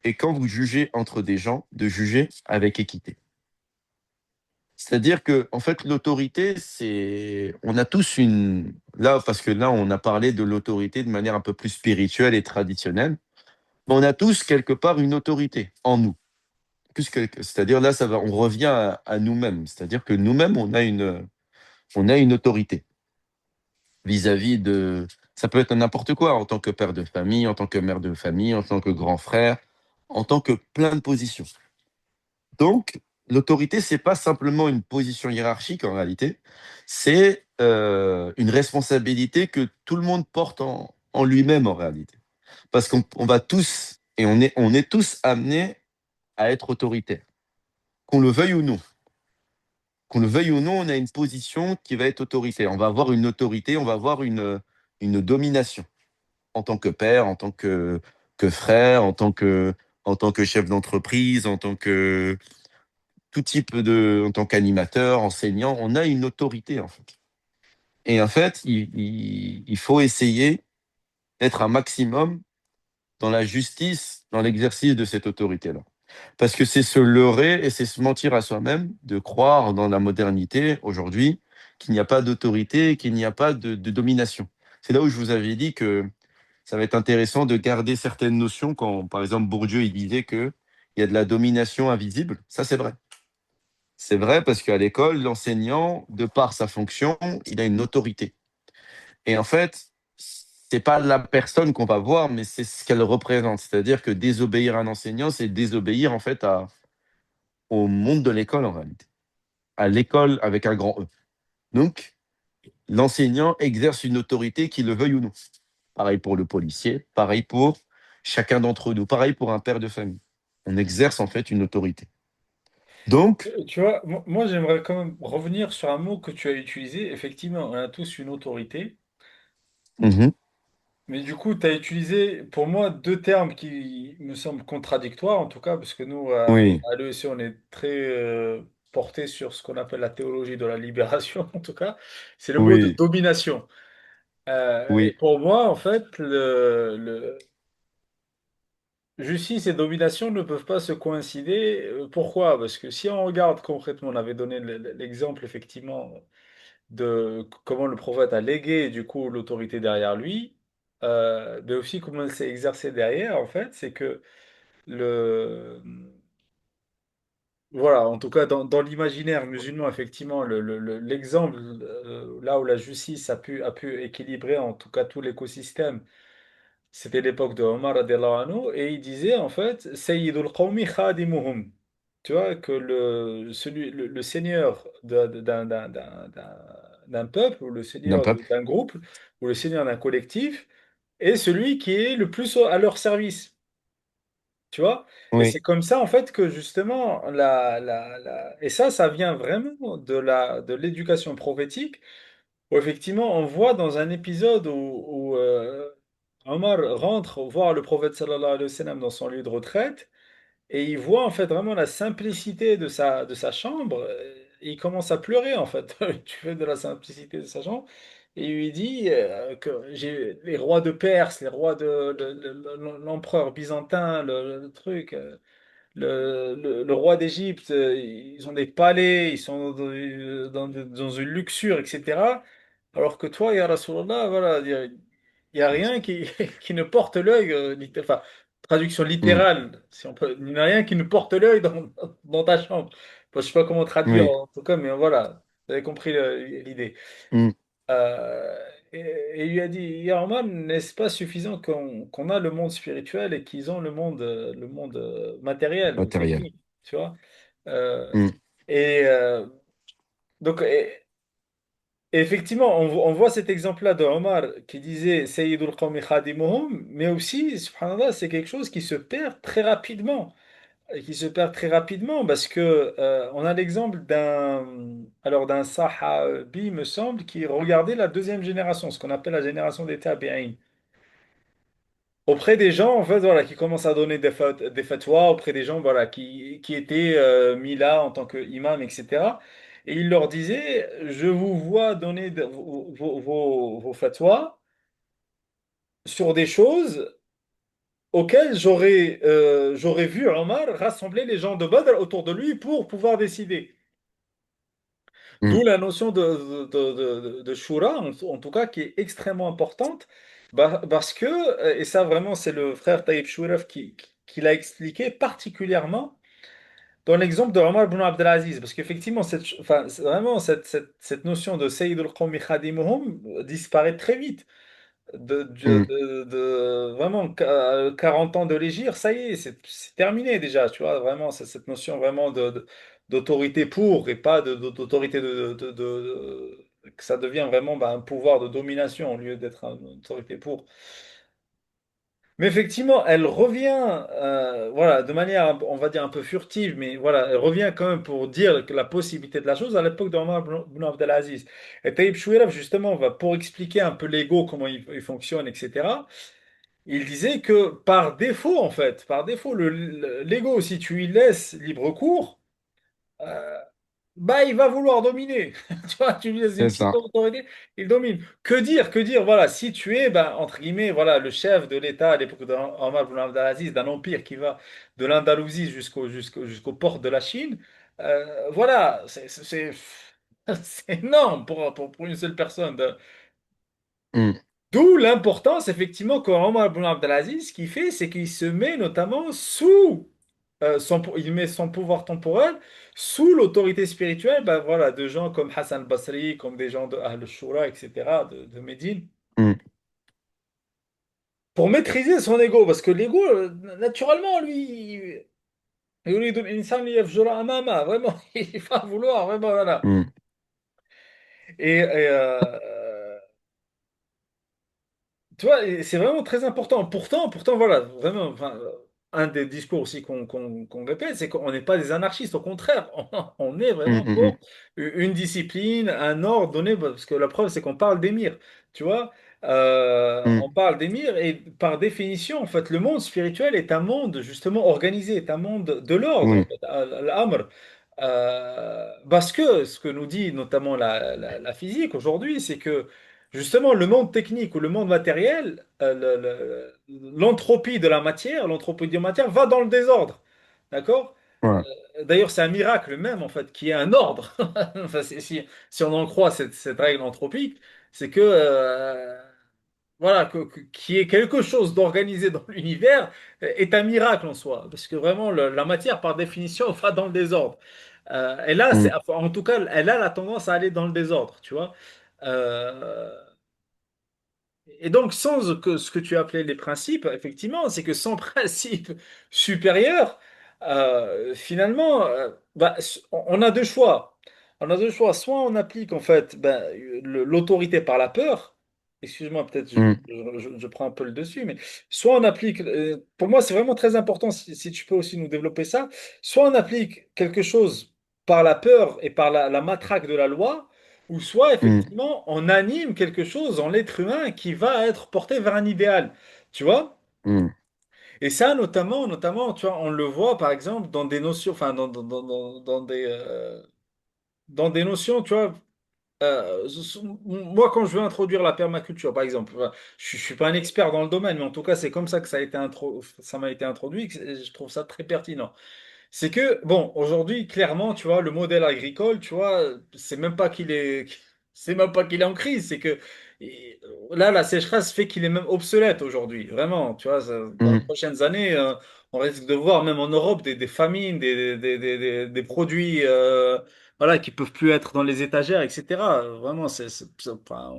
et quand vous jugez entre des gens, de juger avec équité. C'est-à-dire que, en fait, l'autorité, c'est. On a tous une. Là, parce que là, on a parlé de l'autorité de manière un peu plus spirituelle et traditionnelle, mais on a tous quelque part une autorité en nous. C'est-à-dire là, on revient à nous-mêmes. C'est-à-dire que nous-mêmes, on a une autorité vis-à-vis de. Ça peut être n'importe quoi, en tant que père de famille, en tant que mère de famille, en tant que grand frère, en tant que plein de positions. Donc, l'autorité, c'est pas simplement une position hiérarchique en réalité, c'est une responsabilité que tout le monde porte en lui-même en réalité. Parce qu'on va tous, et on est tous amenés à être autoritaires, qu'on le veuille ou non. Qu'on le veuille ou non, on a une position qui va être autoritaire. On va avoir une autorité, on va avoir une domination en tant que père, en tant que frère, en tant que chef d'entreprise, en tant qu'animateur, enseignant, on a une autorité en fait. Et en fait, il faut essayer d'être un maximum dans la justice, dans l'exercice de cette autorité-là. Parce que c'est se leurrer et c'est se mentir à soi-même de croire dans la modernité aujourd'hui qu'il n'y a pas d'autorité, qu'il n'y a pas de domination. C'est là où je vous avais dit que ça va être intéressant de garder certaines notions quand, par exemple, Bourdieu, il disait qu'il y a de la domination invisible. Ça, c'est vrai. C'est vrai parce qu'à l'école, l'enseignant, de par sa fonction, il a une autorité. Et en fait, c'est pas la personne qu'on va voir, mais c'est ce qu'elle représente. C'est-à-dire que désobéir à un enseignant, c'est désobéir en fait au monde de l'école en réalité. À l'école avec un grand E. Donc, l'enseignant exerce une autorité, qu'il le veuille ou non. Pareil pour le policier, pareil pour chacun d'entre nous, pareil pour un père de famille. On exerce en fait une autorité. Donc, Tu vois, moi, j'aimerais quand même revenir sur un mot que tu as utilisé. Effectivement, on a tous une autorité. mhm, Mais du coup, tu as utilisé pour moi deux termes qui me semblent contradictoires, en tout cas, parce que nous, oui, à l'EEC, on est très porté sur ce qu'on appelle la théologie de la libération, en tout cas. C'est le mot de oui, domination. Et oui, pour moi, en fait, justice et domination ne peuvent pas se coïncider. Pourquoi? Parce que si on regarde concrètement, on avait donné l'exemple effectivement de comment le prophète a légué du coup l'autorité derrière lui, mais aussi comment elle s'est exercée derrière, en fait, c'est que le, voilà, en tout cas dans l'imaginaire musulman, effectivement, l'exemple là où la justice a pu équilibrer en tout cas tout l'écosystème, c'était l'époque de Omar radiallahu anhu, et il disait en fait, Sayyidul Qawmi khadimuhum. Tu vois, que le seigneur d'un peuple, ou le d'un seigneur peuple. d'un groupe, ou le seigneur d'un collectif, est celui qui est le plus à leur service. Tu vois? Et c'est Oui, comme ça, en fait, que justement, et ça vient vraiment de l'éducation prophétique, où effectivement, on voit dans un épisode où Omar rentre voir le prophète sallallahu alayhi wa sallam dans son lieu de retraite, et il voit en fait vraiment la simplicité de sa chambre. Et il commence à pleurer en fait, du fait de la simplicité de sa chambre. Et il lui dit que j'ai les rois de Perse, les rois l'empereur byzantin, le truc. Le roi d'Égypte, ils ont des palais, ils sont dans une luxure, etc. Alors que toi, ya Rasulallah, voilà, il y a rien qui ne porte l'œil, enfin, traduction mm, littérale, si on peut, il n'y a rien qui ne porte l'œil dans ta chambre. Bon, je sais pas comment traduire oui, en tout cas, mais voilà, vous avez compris l'idée. mm, Euh, et il lui a dit, Ya Omar, n'est-ce pas suffisant qu'on a le monde spirituel et qu'ils ont le monde matériel ou matériel. technique, tu vois? Euh, Mm, et donc, et effectivement, on voit cet exemple-là de Omar qui disait Sayyidul Qawmi Khadimuhum, mais aussi, subhanallah, c'est quelque chose qui se perd très rapidement. Et qui se perd très rapidement parce que on a l'exemple d'un Sahabi, me semble, qui regardait la deuxième génération, ce qu'on appelle la génération des Tabi'in. Auprès des gens, en fait, voilà, qui commencent à donner des fatwas, auprès des gens, voilà, qui étaient mis là en tant qu'imam, etc. Et il leur disait, je vous vois donner vos fatwas sur des choses auxquelles j'aurais vu Omar rassembler les gens de Badr autour de lui pour pouvoir décider. mm. D'où la notion de shura, en tout cas, qui est extrêmement importante, parce que, et ça vraiment c'est le frère Taïb Chouref qui l'a expliqué particulièrement dans l'exemple de Omar ibn Abdelaziz, parce qu'effectivement, enfin, vraiment cette notion de Sayyid al-Qawmi Khadimuhum disparaît très vite Mm, vraiment 40 ans de l'égir, ça y est, c'est terminé déjà, tu vois, vraiment, c'est cette notion vraiment d'autorité pour et pas d'autorité que ça devient vraiment un pouvoir de domination au lieu d'être une autorité pour. Mais effectivement, elle revient, voilà, de manière, on va dire un peu furtive, mais voilà, elle revient quand même pour dire que la possibilité de la chose à l'époque d'Omar ibn Abdelaziz. Et Taïb Chouiref, justement, pour expliquer un peu l'ego, comment il fonctionne, etc. Il disait que par défaut, en fait, par défaut, l'ego, si tu lui laisses libre cours, euh, bah, il va vouloir dominer. Tu vois, tu lui laisses une c'est petite ça. autorité, il domine. Que dire, voilà, si tu es, ben, entre guillemets, voilà, le chef de l'État à l'époque d'Omar ibn Abdelaziz, d'un empire qui va de l'Andalousie jusqu'aux portes de la Chine, voilà, c'est énorme pour une seule personne. Mm, D'où l'importance, effectivement, qu'Omar ibn Abdelaziz, ce qu'il fait, c'est qu'il se met notamment sous il met son pouvoir temporel sous l'autorité spirituelle, ben voilà, de gens comme Hassan al-Basri, comme des gens de Ahl al-Shura, etc., de Médine, mm, pour maîtriser son ego, parce que l'ego, naturellement, lui, يريد الإنسان ليفجر أمامه, vraiment, il va vouloir, vraiment, voilà. mm, Et tu vois, et c'est vraiment très important. Pourtant, voilà, vraiment, enfin, un des discours aussi qu'on répète, c'est qu'on n'est pas des anarchistes. Au contraire, on est mm, vraiment mm, pour une discipline, un ordre donné, parce que la preuve, c'est qu'on parle d'émir. Tu vois, mm, on parle d'émir et par définition, en fait, le monde spirituel est un monde justement organisé, est un monde de l'ordre, en oui, fait, l'amr. Parce que ce que nous dit notamment la physique aujourd'hui, c'est que justement, le monde technique ou le monde matériel, l'entropie de la matière, l'entropie de la matière va dans le désordre. D'accord? Ouais. D'ailleurs, c'est un miracle même, en fait, qu'il y ait un ordre. Enfin, si on en croit cette règle anthropique, c'est que, voilà, qu'il y ait quelque chose d'organisé dans l'univers est un miracle en soi. Parce que vraiment, la matière, par définition, va dans le désordre. Et là, Mm, en tout cas, elle a la tendance à aller dans le désordre, tu vois. Euh, et donc, sans ce que tu appelais les principes, effectivement, c'est que sans principe supérieur, finalement, on a deux choix. On a deux choix. Soit on applique en fait l'autorité par la peur. Excuse-moi, peut-être mm, je prends un peu le dessus, mais soit on applique, pour moi c'est vraiment très important si tu peux aussi nous développer ça, soit on applique quelque chose par la peur et par la matraque de la loi, ou soit mm, effectivement on anime quelque chose en l'être humain qui va être porté vers un idéal, tu vois? mm, Et ça notamment, tu vois, on le voit par exemple dans des notions, enfin dans des notions, tu vois. Moi, quand je veux introduire la permaculture, par exemple, enfin, je suis pas un expert dans le domaine, mais en tout cas, c'est comme ça que ça m'a été introduit, et je trouve ça très pertinent. C'est que, bon, aujourd'hui, clairement, tu vois, le modèle agricole, tu vois, c'est même pas qu'il est en crise, c'est que là, la sécheresse fait qu'il est même obsolète aujourd'hui, vraiment, tu vois, dans les mm, prochaines années, on risque de voir même en Europe des famines, des produits, voilà, qui peuvent plus être dans les étagères, etc. Vraiment, enfin,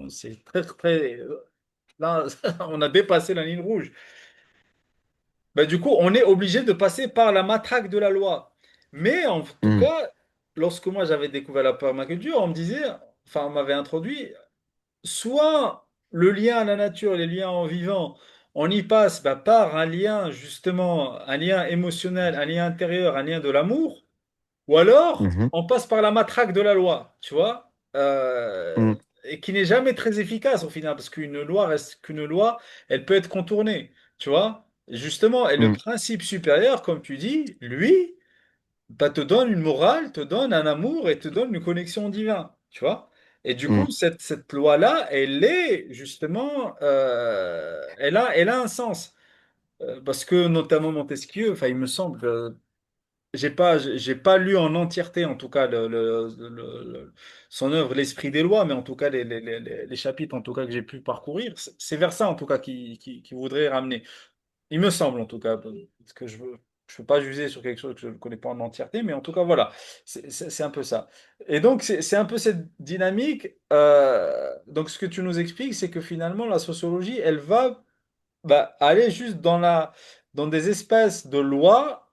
c'est très, très, là, on a dépassé la ligne rouge. Bah, du coup, on est obligé de passer par la matraque de la loi. Mais en tout mm, cas, lorsque moi j'avais découvert la permaculture, on me disait, enfin, on m'avait introduit, soit le lien à la nature, les liens en vivant, on y passe par un lien, justement, un lien émotionnel, un lien intérieur, un lien de l'amour, ou alors mhm, on passe par la matraque de la loi, tu vois, mm, et qui n'est jamais très efficace au final, parce qu'une loi reste qu'une loi, elle peut être contournée, tu vois. Justement, et le mm, principe supérieur, comme tu dis, lui, te donne une morale, te donne un amour et te donne une connexion divine, tu vois. Et du coup, mm, cette loi-là, elle est justement, elle a un sens. Parce que notamment Montesquieu, enfin, il me semble que j'ai pas lu en entièreté, en tout cas, son œuvre, L'Esprit des lois, mais en tout cas, les chapitres, en tout cas, que j'ai pu parcourir, c'est vers ça, en tout cas, qui voudrait ramener. Il me semble, en tout cas, parce que je veux pas juger sur quelque chose que je ne connais pas en entièreté, mais en tout cas, voilà, c'est un peu ça. Et donc, c'est un peu cette dynamique. Donc, ce que tu nous expliques, c'est que finalement, la sociologie, elle va aller juste dans des espèces de lois.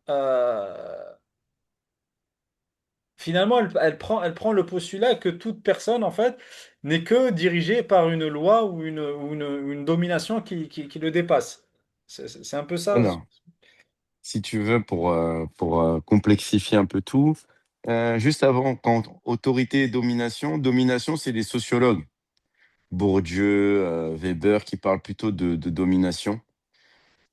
Finalement, elle prend le postulat que toute personne, en fait, n'est que dirigée par une loi ou une domination qui le dépasse. C'est un peu ça. Alors, si tu veux, pour complexifier un peu tout, juste avant, quand autorité et domination, domination, c'est les sociologues. Bourdieu, Weber, qui parlent plutôt de domination.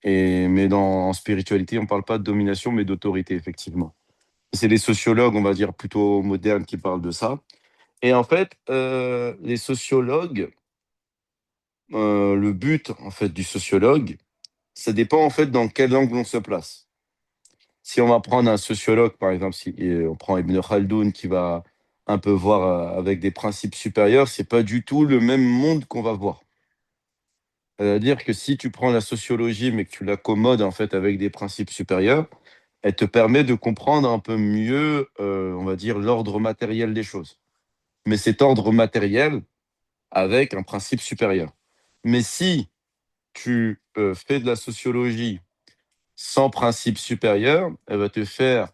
Mais en spiritualité, on ne parle pas de domination, mais d'autorité, effectivement. C'est les sociologues, on va dire, plutôt modernes qui parlent de ça. Et en fait, les sociologues, le but en fait du sociologue, ça dépend en fait dans quel angle on se place. Si on va prendre un sociologue, par exemple, si et on prend Ibn Khaldoun qui va un peu voir avec des principes supérieurs, c'est pas du tout le même monde qu'on va voir. C'est-à-dire que si tu prends la sociologie, mais que tu l'accommodes en fait avec des principes supérieurs, elle te permet de comprendre un peu mieux, on va dire, l'ordre matériel des choses. Mais cet ordre matériel avec un principe supérieur. Mais si tu fais de la sociologie sans principe supérieur, elle va te faire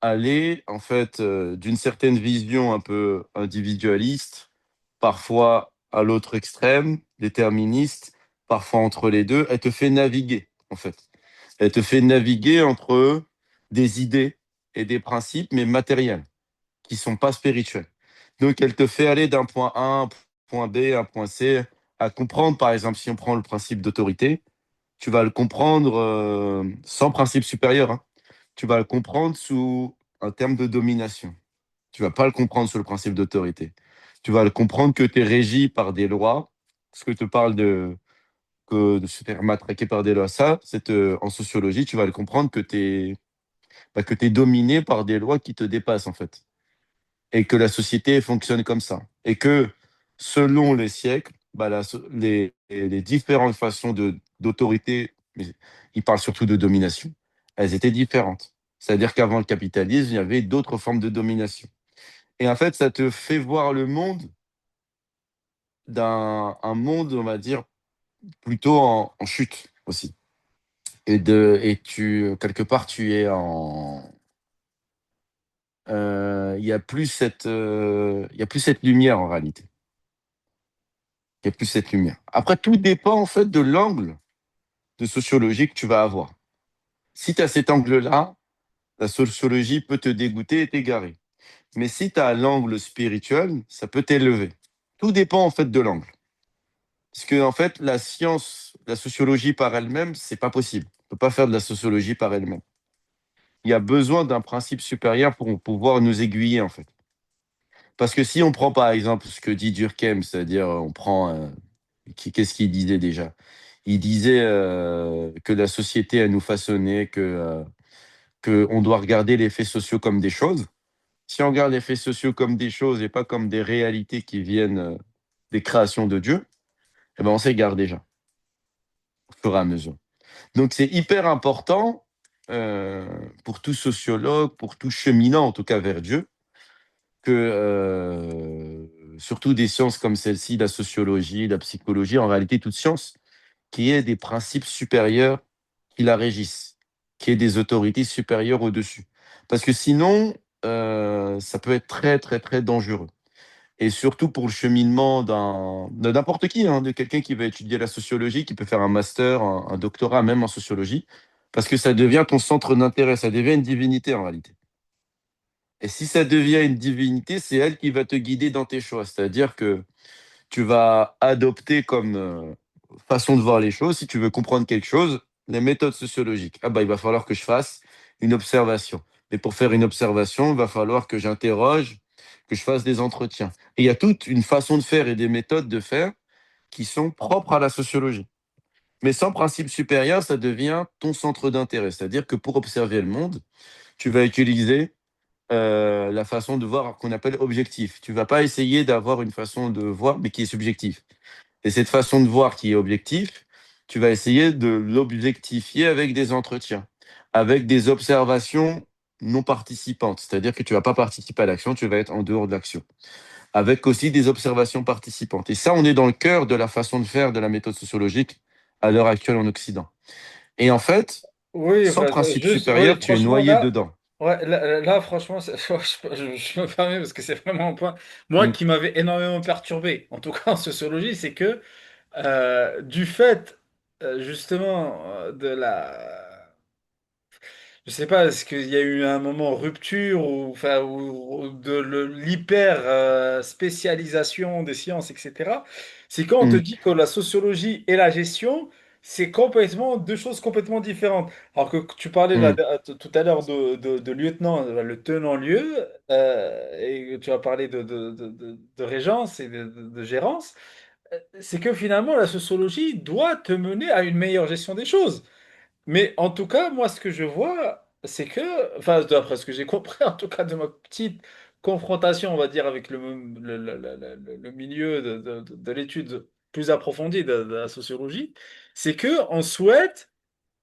aller en fait d'une certaine vision un peu individualiste, parfois à l'autre extrême, déterministe, parfois entre les deux. Elle te fait naviguer en fait. Elle te fait naviguer entre des idées et des principes, mais matériels, qui sont pas spirituels. Donc elle te fait aller d'un point A à un point B, un point C, à comprendre, par exemple, si on prend le principe d'autorité, tu vas le comprendre sans principe supérieur, hein. Tu vas le comprendre sous un terme de domination. Tu vas pas le comprendre sous le principe d'autorité. Tu vas comprendre que tu es régi par des lois. Parce que tu parles de se faire matraquer par des lois. Ça, en sociologie, tu vas le comprendre que que tu dominé par des lois qui te dépassent, en fait. Et que la société fonctionne comme ça. Et que selon les siècles, les différentes façons d'autorité, mais il parle surtout de domination, elles étaient différentes. C'est-à-dire qu'avant le capitalisme, il y avait d'autres formes de domination. Et en fait, ça te fait voir le monde d'un un monde, on va dire, plutôt en chute aussi. Quelque part, il y a plus il y a plus cette lumière en réalité. Il y a plus cette lumière. Après, tout dépend en fait de l'angle de sociologie que tu vas avoir. Si tu as cet angle-là, la sociologie peut te dégoûter et t'égarer. Mais si tu as l'angle spirituel, ça peut t'élever. Tout dépend en fait de l'angle. Parce que en fait, la science, la sociologie par elle-même, c'est pas possible. On peut pas faire de la sociologie par elle-même. Il y a besoin d'un principe supérieur pour pouvoir nous aiguiller en fait. Parce que si on prend par exemple ce que dit Durkheim, c'est-à-dire on prend qu'est-ce qu'il disait déjà? Il disait que la société elle nous façonnait, que on doit regarder les faits sociaux comme des choses. Si on regarde les faits sociaux comme des choses et pas comme des réalités qui viennent des créations de Dieu, eh ben on s'égare déjà au fur et à mesure. Donc c'est hyper important euh, pour tout sociologue, pour tout cheminant en tout cas vers Dieu, que surtout des sciences comme celle-ci, la sociologie, la psychologie, en réalité toute science, qui ait des principes supérieurs qui la régissent, qui ait des autorités supérieures au-dessus. Parce que sinon, ça peut être très, très, très dangereux. Et surtout pour le cheminement de n'importe qui, hein, de quelqu'un qui va étudier la sociologie, qui peut faire un master, un doctorat même en sociologie, parce que ça devient ton centre d'intérêt, ça devient une divinité en réalité. Et si ça devient une divinité, c'est elle qui va te guider dans tes choix. C'est-à-dire que tu vas adopter comme façon de voir les choses, si tu veux comprendre quelque chose, les méthodes sociologiques. Ah bah, il va falloir que je fasse une observation. Mais pour faire une observation, il va falloir que j'interroge, que je fasse des entretiens. Et il y a toute une façon de faire et des méthodes de faire qui sont propres à la sociologie. Mais sans principe supérieur, ça devient ton centre d'intérêt. C'est-à-dire que pour observer le monde, tu vas utiliser la façon de voir qu'on appelle objectif. Tu vas pas essayer d'avoir une façon de voir, mais qui est subjective. Et cette façon de voir qui est objectif, tu vas essayer de l'objectifier avec des entretiens, avec des observations non participantes. C'est-à-dire que tu vas pas participer à l'action, tu vas être en dehors de l'action. Avec aussi des observations participantes. Et ça, on est dans le cœur de la façon de faire de la méthode sociologique à l'heure actuelle en Occident. Et en fait, Oui, sans enfin, principe juste, oui, supérieur, tu es franchement, noyé là, dedans. ouais, là, franchement, je me permets parce que c'est vraiment un point, moi, Mm, qui m'avait énormément perturbé, en tout cas en sociologie, c'est que du fait, justement, de la je sais pas, est-ce qu'il y a eu un moment rupture ou, enfin, ou de l'hyper spécialisation des sciences, etc. C'est quand on te mm, dit que la sociologie et la gestion, c'est complètement deux choses complètement différentes. Alors que tu parlais là, mm. tout à l'heure de lieutenant, le tenant-lieu, et tu as parlé de régence et de gérance, c'est que finalement la sociologie doit te mener à une meilleure gestion des choses. Mais en tout cas, moi, ce que je vois, c'est que, enfin, d'après ce que j'ai compris, en tout cas, de ma petite confrontation, on va dire, avec le milieu de l'étude plus approfondie de la sociologie, c'est que on souhaite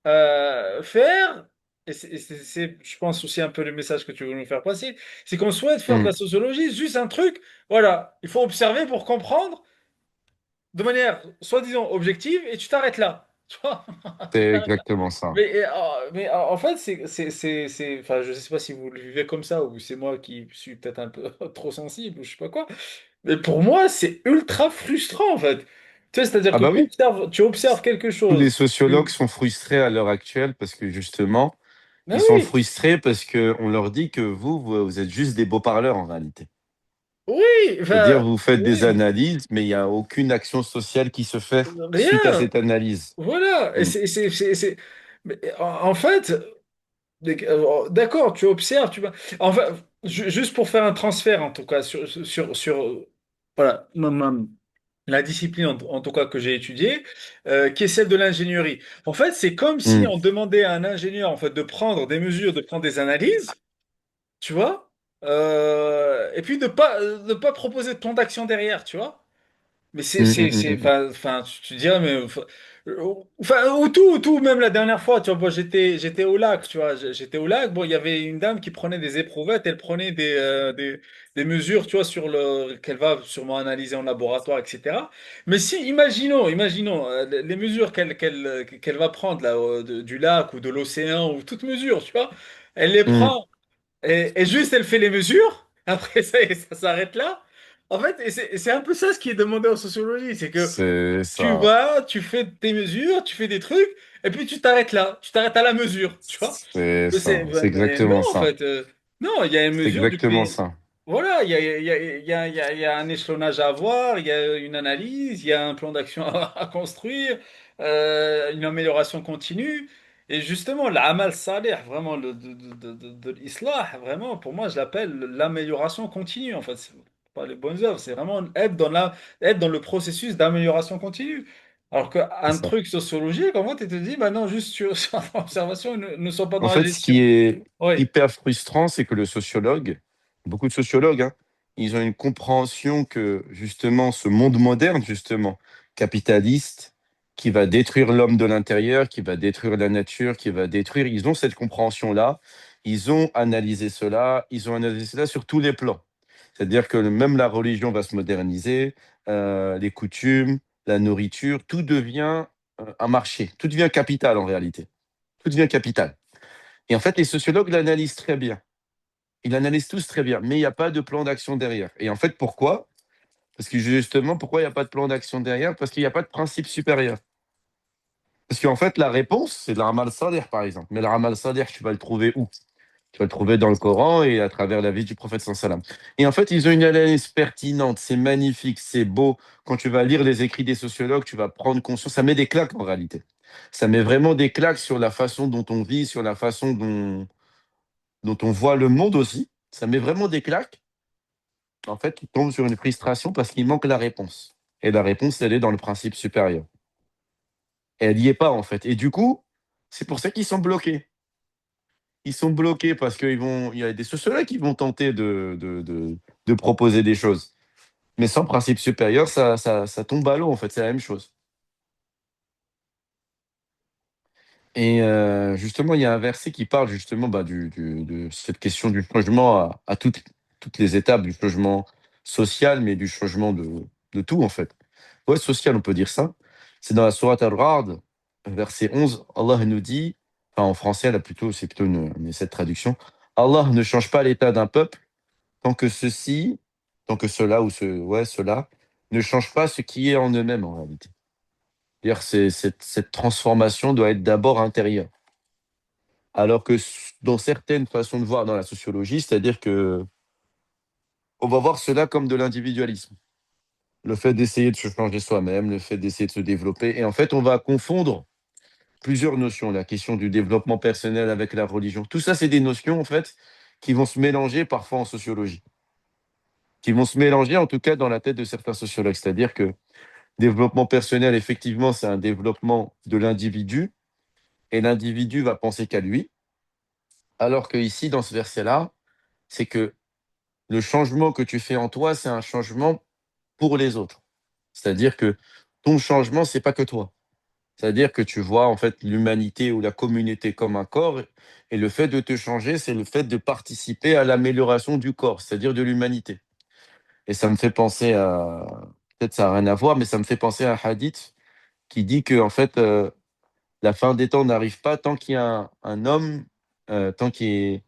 faire, je pense aussi un peu le message que tu veux nous faire passer, c'est qu'on souhaite faire de Mm. la sociologie juste un truc, voilà, il faut observer pour comprendre de manière soi-disant objective et tu t'arrêtes là. Tu vois? C'est exactement ça. En fait, enfin, je sais pas si vous le vivez comme ça ou c'est moi qui suis peut-être un peu trop sensible ou je sais pas quoi. Mais pour moi, c'est ultra frustrant en fait. Tu sais, c'est-à-dire Ah que bah oui. tu observes quelque Tous les chose. sociologues sont frustrés à l'heure actuelle parce que justement, Mais ils sont oui, frustrés parce qu'on leur dit que vous êtes juste des beaux parleurs en réalité. oui, C'est-à-dire, enfin, vous faites des oui, analyses, mais il n'y a aucune action sociale qui se fait suite à rien. cette analyse. Voilà. Et Mm. Mais en fait, d'accord, tu observes, tu vas. Enfin, juste pour faire un transfert en tout cas sur voilà, la discipline en tout cas que j'ai étudiée, qui est celle de l'ingénierie. En fait, c'est comme si Hmm, on demandait à un ingénieur en fait de prendre des mesures, de prendre des analyses, tu vois, et puis de pas proposer de plan d'action derrière, tu vois. Mais enfin, tu dirais, mais, enfin, ou tout, même la dernière fois, tu vois, moi, j'étais au lac, tu vois, j'étais au lac, bon, il y avait une dame qui prenait des éprouvettes, elle prenait des mesures, tu vois, qu'elle va sûrement analyser en laboratoire, etc. Mais si, imaginons, les mesures qu'elle va prendre, là, du lac ou de l'océan, ou toute mesure, tu vois, elle les hmm. prend, et juste, elle fait les mesures. Après ça, et ça s'arrête là. En fait, et c'est un peu ça ce qui est demandé en sociologie. C'est que C'est tu ça. vas, tu fais tes mesures, tu fais des trucs, et puis tu t'arrêtes là. Tu t'arrêtes à la mesure, tu vois. C'est Mais ça. C'est mais non, exactement en ça. fait. Non, il y a une C'est mesure exactement depuis. ça. Voilà, il y a un échelonnage à avoir, il y a une analyse, il y a un plan d'action à construire, une amélioration continue. Et justement, l'amal salih, vraiment, de l'islah, vraiment, pour moi, je l'appelle l'amélioration continue, en fait. C'est pas les bonnes œuvres, c'est vraiment être dans le processus d'amélioration continue. Alors C'est qu'un ça. truc sociologique, en fait, tu te dis, bah non, juste sur l'observation, ne sont pas En dans la fait, ce qui gestion. est Oui, hyper frustrant, c'est que le sociologue, beaucoup de sociologues, hein, ils ont une compréhension que justement ce monde moderne, justement, capitaliste, qui va détruire l'homme de l'intérieur, qui va détruire la nature, qui va détruire, ils ont cette compréhension-là, ils ont analysé cela sur tous les plans. C'est-à-dire que même la religion va se moderniser, les coutumes, la nourriture, tout devient un marché, tout devient capital en réalité, tout devient capital. Et en fait, les sociologues l'analysent très bien. Ils l'analysent tous très bien, mais il n'y a pas de plan d'action derrière. Et en fait, pourquoi? Parce que justement, pourquoi il n'y a pas de plan d'action derrière? Parce qu'il n'y a pas de principe supérieur. Parce qu'en fait, la réponse, c'est le ramal salih, par exemple. Mais le ramal salih, tu vas le trouver où? Tu vas le trouver dans le Coran et à travers la vie du prophète sallam. Et en fait, ils ont une analyse pertinente, c'est magnifique, c'est beau. Quand tu vas lire les écrits des sociologues, tu vas prendre conscience. Ça met des claques en réalité. Ça met vraiment des claques sur la façon dont on vit, sur la façon dont on voit le monde aussi. Ça met vraiment des claques. En fait, tu tombes sur une frustration parce qu'il manque la réponse. Et la réponse, elle est dans le principe supérieur. Et elle n'y est pas, en fait. Et du coup, c'est pour ça qu'ils sont bloqués. Ils sont bloqués parce il y a des sociologues qui vont tenter de proposer des choses. Mais sans principe supérieur, ça tombe à l'eau, en fait. C'est la même chose. Et justement, il y a un verset qui parle justement bah, de cette question du changement à toutes les étapes du changement social, mais du changement de tout, en fait. Ouais, social, on peut dire ça. C'est dans la Sourate Al-Ra'd, verset 11, Allah nous dit, enfin en français, là plutôt, c'est plutôt cette traduction, Allah ne change pas l'état d'un peuple tant que tant que cela ouais, cela ne change pas ce qui est en eux-mêmes en réalité. C'est-à-dire cette transformation doit être d'abord intérieure. Alors que dans certaines façons de voir dans la sociologie, c'est-à-dire que on va voir cela comme de l'individualisme. Le fait d'essayer de se changer soi-même, le fait d'essayer de se développer. Et en fait, on va confondre plusieurs notions. La question du développement personnel avec la religion. Tout ça, c'est des notions, en fait, qui vont se mélanger parfois en sociologie. Qui vont se mélanger, en tout cas, dans la tête de certains sociologues. C'est-à-dire que développement personnel, effectivement, c'est un développement de l'individu. Et l'individu va penser qu'à lui. Alors que ici, dans ce verset-là, c'est que le changement que tu fais en toi, c'est un changement pour les autres. C'est-à-dire que ton changement, c'est pas que toi. C'est-à-dire que tu vois en fait l'humanité ou la communauté comme un corps, et le fait de te changer, c'est le fait de participer à l'amélioration du corps, c'est-à-dire de l'humanité. Et ça me fait penser à, peut-être ça n'a rien à voir, mais ça me fait penser à un hadith qui dit que en fait la fin des temps n'arrive pas tant qu'il y a un homme, tant qu'il y ait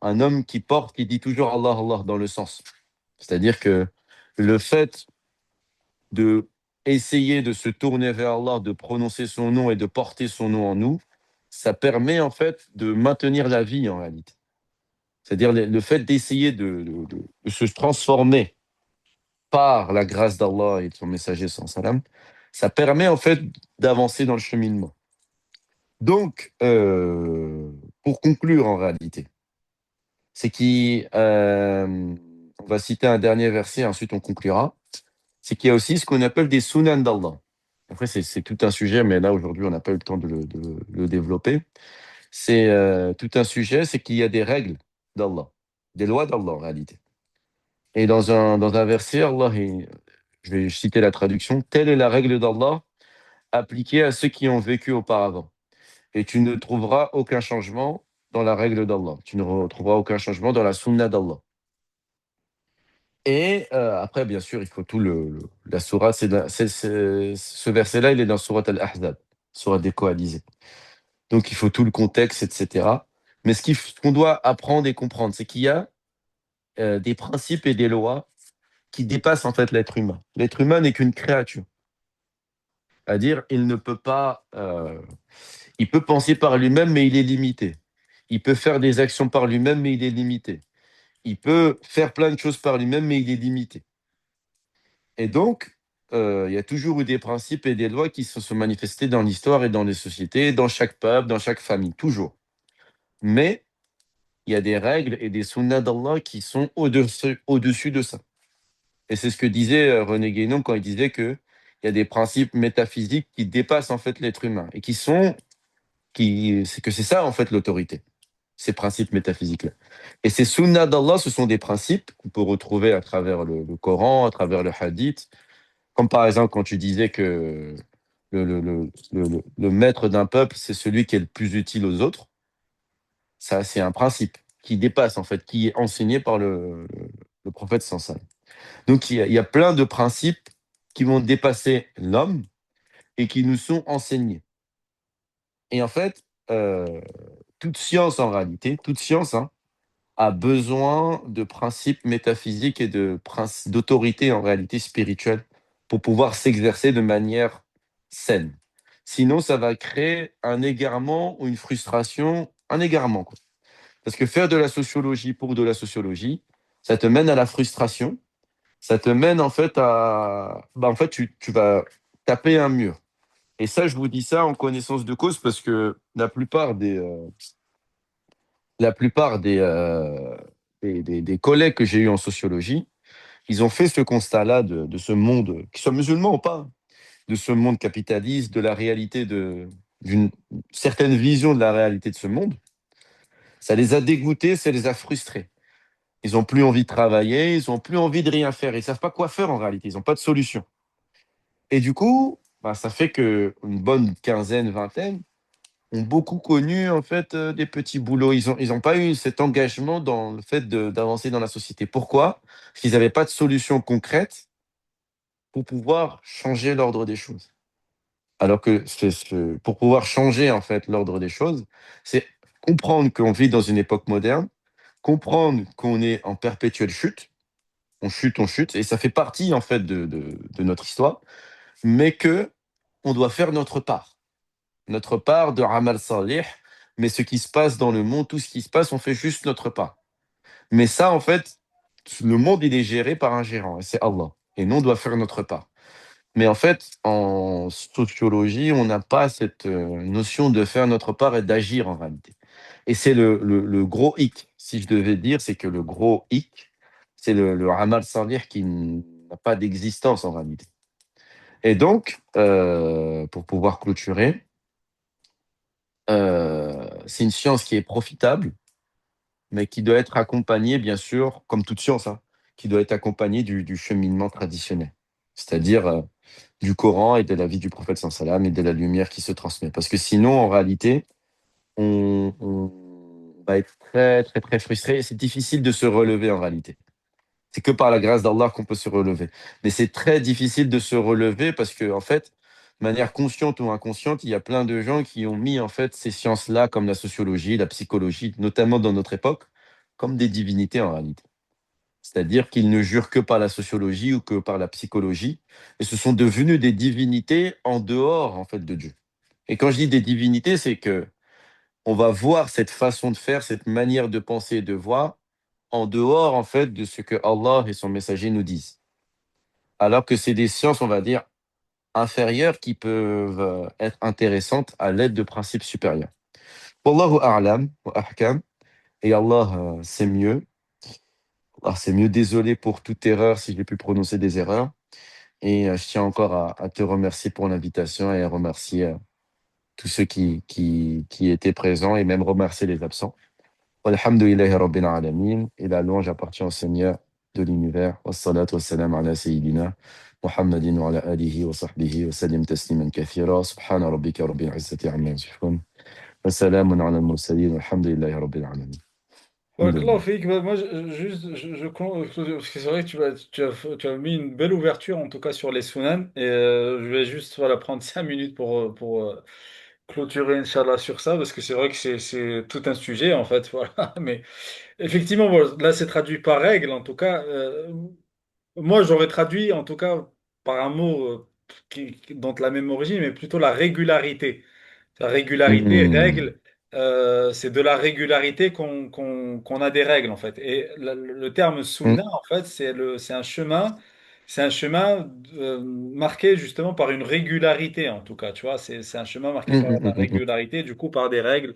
un homme qui dit toujours Allah, Allah dans le sens. C'est-à-dire que le fait de essayer de se tourner vers Allah, de prononcer son nom et de porter son nom en nous, ça permet en fait de maintenir la vie en réalité. C'est-à-dire le fait d'essayer de se transformer par la grâce d'Allah et de son messager sans salam, ça permet en fait d'avancer dans le cheminement. Donc, pour conclure en réalité, c'est qui, on va citer un dernier verset, ensuite on conclura, c'est qu'il y a aussi ce qu'on appelle des sunan d'Allah. Après, c'est tout un sujet, mais là, aujourd'hui, on n'a pas eu le temps de le développer. C'est tout un sujet, c'est qu'il y a des règles d'Allah, des lois d'Allah en réalité. Et dans un verset, je vais citer la traduction, telle est la règle d'Allah appliquée à ceux qui ont vécu auparavant. Et tu ne trouveras aucun changement dans la règle d'Allah. Tu ne retrouveras aucun changement dans la sunna d'Allah. Et après, bien sûr, il faut tout la sourate, ce verset-là, il est dans sourate Al-Ahzab, sourate des coalisés. Donc, il faut tout le contexte, etc. Mais ce qu'on doit apprendre et comprendre, c'est qu'il y a des principes et des lois qui dépassent en fait l'être humain. L'être humain n'est qu'une créature. C'est-à-dire, il ne peut pas, il peut penser par lui-même, mais il est limité. Il peut faire des actions par lui-même, mais il est limité. Il peut faire plein de choses par lui-même, mais il est limité. Et donc, il y a toujours eu des principes et des lois qui se sont manifestés dans l'histoire et dans les sociétés, dans chaque peuple, dans chaque famille, toujours. Mais il y a des règles et des sunnas d'Allah qui sont au-dessus de ça. Et c'est ce que disait René Guénon quand il disait que il y a des principes métaphysiques qui dépassent en fait l'être humain et c'est ça en fait l'autorité, ces principes métaphysiques-là. Et ces sunnas d'Allah, ce sont des principes qu'on peut retrouver à travers le Coran, à travers le Hadith, comme par exemple quand tu disais que le maître d'un peuple, c'est celui qui est le plus utile aux autres. Ça, c'est un principe qui dépasse, en fait, qui est enseigné par le prophète sans. Donc, il y a plein de principes qui vont dépasser l'homme et qui nous sont enseignés. Et en fait, toute science, en réalité, toute science, hein, a besoin de principes métaphysiques et d'autorité, en réalité, spirituelle pour pouvoir s'exercer de manière saine. Sinon, ça va créer un égarement ou une frustration, un égarement, quoi. Parce que faire de la sociologie pour de la sociologie, ça te mène à la frustration, ça te mène en fait en fait, tu vas taper un mur. Et ça, je vous dis ça en connaissance de cause parce que la plupart des collègues que j'ai eus en sociologie, ils ont fait ce constat-là de ce monde, qu'ils soient musulmans ou pas, de ce monde capitaliste, de la réalité d'une certaine vision de la réalité de ce monde. Ça les a dégoûtés, ça les a frustrés. Ils n'ont plus envie de travailler, ils n'ont plus envie de rien faire. Ils ne savent pas quoi faire en réalité, ils n'ont pas de solution. Et du coup, bah, ça fait que une bonne quinzaine, vingtaine ont beaucoup connu en fait des petits boulots. Ils ont pas eu cet engagement dans le fait d'avancer dans la société. Pourquoi? Parce qu'ils n'avaient pas de solution concrète pour pouvoir changer l'ordre des choses. Alors que pour pouvoir changer en fait l'ordre des choses, c'est comprendre qu'on vit dans une époque moderne, comprendre qu'on est en perpétuelle chute, on chute, et ça fait partie en fait de notre histoire, mais que on doit faire notre part de Amal Salih, mais ce qui se passe dans le monde, tout ce qui se passe, on fait juste notre part. Mais ça, en fait, le monde, il est géré par un gérant, et c'est Allah. Et nous, on doit faire notre part. Mais en fait, en sociologie, on n'a pas cette notion de faire notre part et d'agir en réalité. Et c'est le gros hic, si je devais dire, c'est que le gros hic, c'est le Amal Salih qui n'a pas d'existence en réalité. Et donc, pour pouvoir clôturer, c'est une science qui est profitable, mais qui doit être accompagnée, bien sûr, comme toute science, hein, qui doit être accompagnée du cheminement traditionnel, c'est-à-dire du Coran et de la vie du prophète sallam et de la lumière qui se transmet. Parce que sinon, en réalité, on va être très, très, très frustré et c'est difficile de se relever en réalité. C'est que par la grâce d'Allah qu'on peut se relever. Mais c'est très difficile de se relever parce que, en fait, de manière consciente ou inconsciente, il y a plein de gens qui ont mis, en fait, ces sciences-là, comme la sociologie, la psychologie, notamment dans notre époque, comme des divinités en réalité. C'est-à-dire qu'ils ne jurent que par la sociologie ou que par la psychologie, et ce sont devenus des divinités en dehors, en fait, de Dieu. Et quand je dis des divinités, c'est que on va voir cette façon de faire, cette manière de penser et de voir en dehors, en fait, de ce que Allah et son messager nous disent. Alors que c'est des sciences, on va dire, inférieures qui peuvent être intéressantes à l'aide de principes supérieurs. Wallahu a'lam wa ahkam, et Allah, c'est mieux. Alors, c'est mieux désolé pour toute erreur si j'ai pu prononcer des erreurs. Et je tiens encore à te remercier pour l'invitation et à remercier tous ceux qui étaient présents et même remercier les absents. Walhamdulillahi Rabbil Alamin. Et la louange appartient au Seigneur de l'univers. Wassalatu wassalam ala Sayyidina Muhammadin wa ala alihi wa sahbihi wa sallim tasliman kathira. Subhana rabbika rabbil izzati amma yasifun. Wa salamun ala al-mursalin. Walhamdulillahi Rabbil Alamin. Barakallahu Alhamdulillah. fik. Bah, moi, juste, parce que c'est vrai que tu as mis une belle ouverture, en tout cas sur les sunan, et je vais juste voilà, prendre 5 minutes pour clôturer, Inch'Allah, sur ça, parce que c'est vrai que c'est tout un sujet, en fait, voilà. Mais effectivement, bon, là, c'est traduit par règle, en tout cas. Moi, j'aurais traduit, en tout cas, par un mot dont la même origine, mais plutôt la régularité. La régularité, Hmm. règle, c'est de la régularité qu'on a des règles, en fait. Et le terme Hmm. sunna, en fait, c'est un chemin marqué justement par une régularité, en tout cas, tu vois. C'est un chemin marqué Hmm. par Hmm. la Hmm. Hmm. régularité, du coup, par des règles.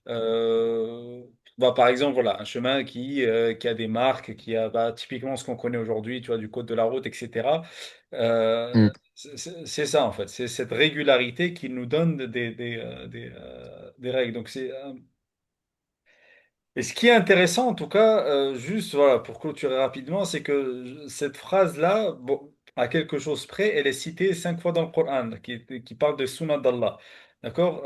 Euh, Bah, par exemple, voilà, un chemin qui a des marques, qui a bah, typiquement ce qu'on connaît aujourd'hui, tu vois, du code de la route, etc. Hmm. C'est ça, en fait. C'est cette régularité qui nous donne des règles. Donc, et ce qui est intéressant, en tout cas, juste voilà, pour clôturer rapidement, c'est que cette phrase-là, bon, à quelque chose près, elle est citée 5 fois dans le Coran, qui parle de Sunnah d'Allah. D'accord?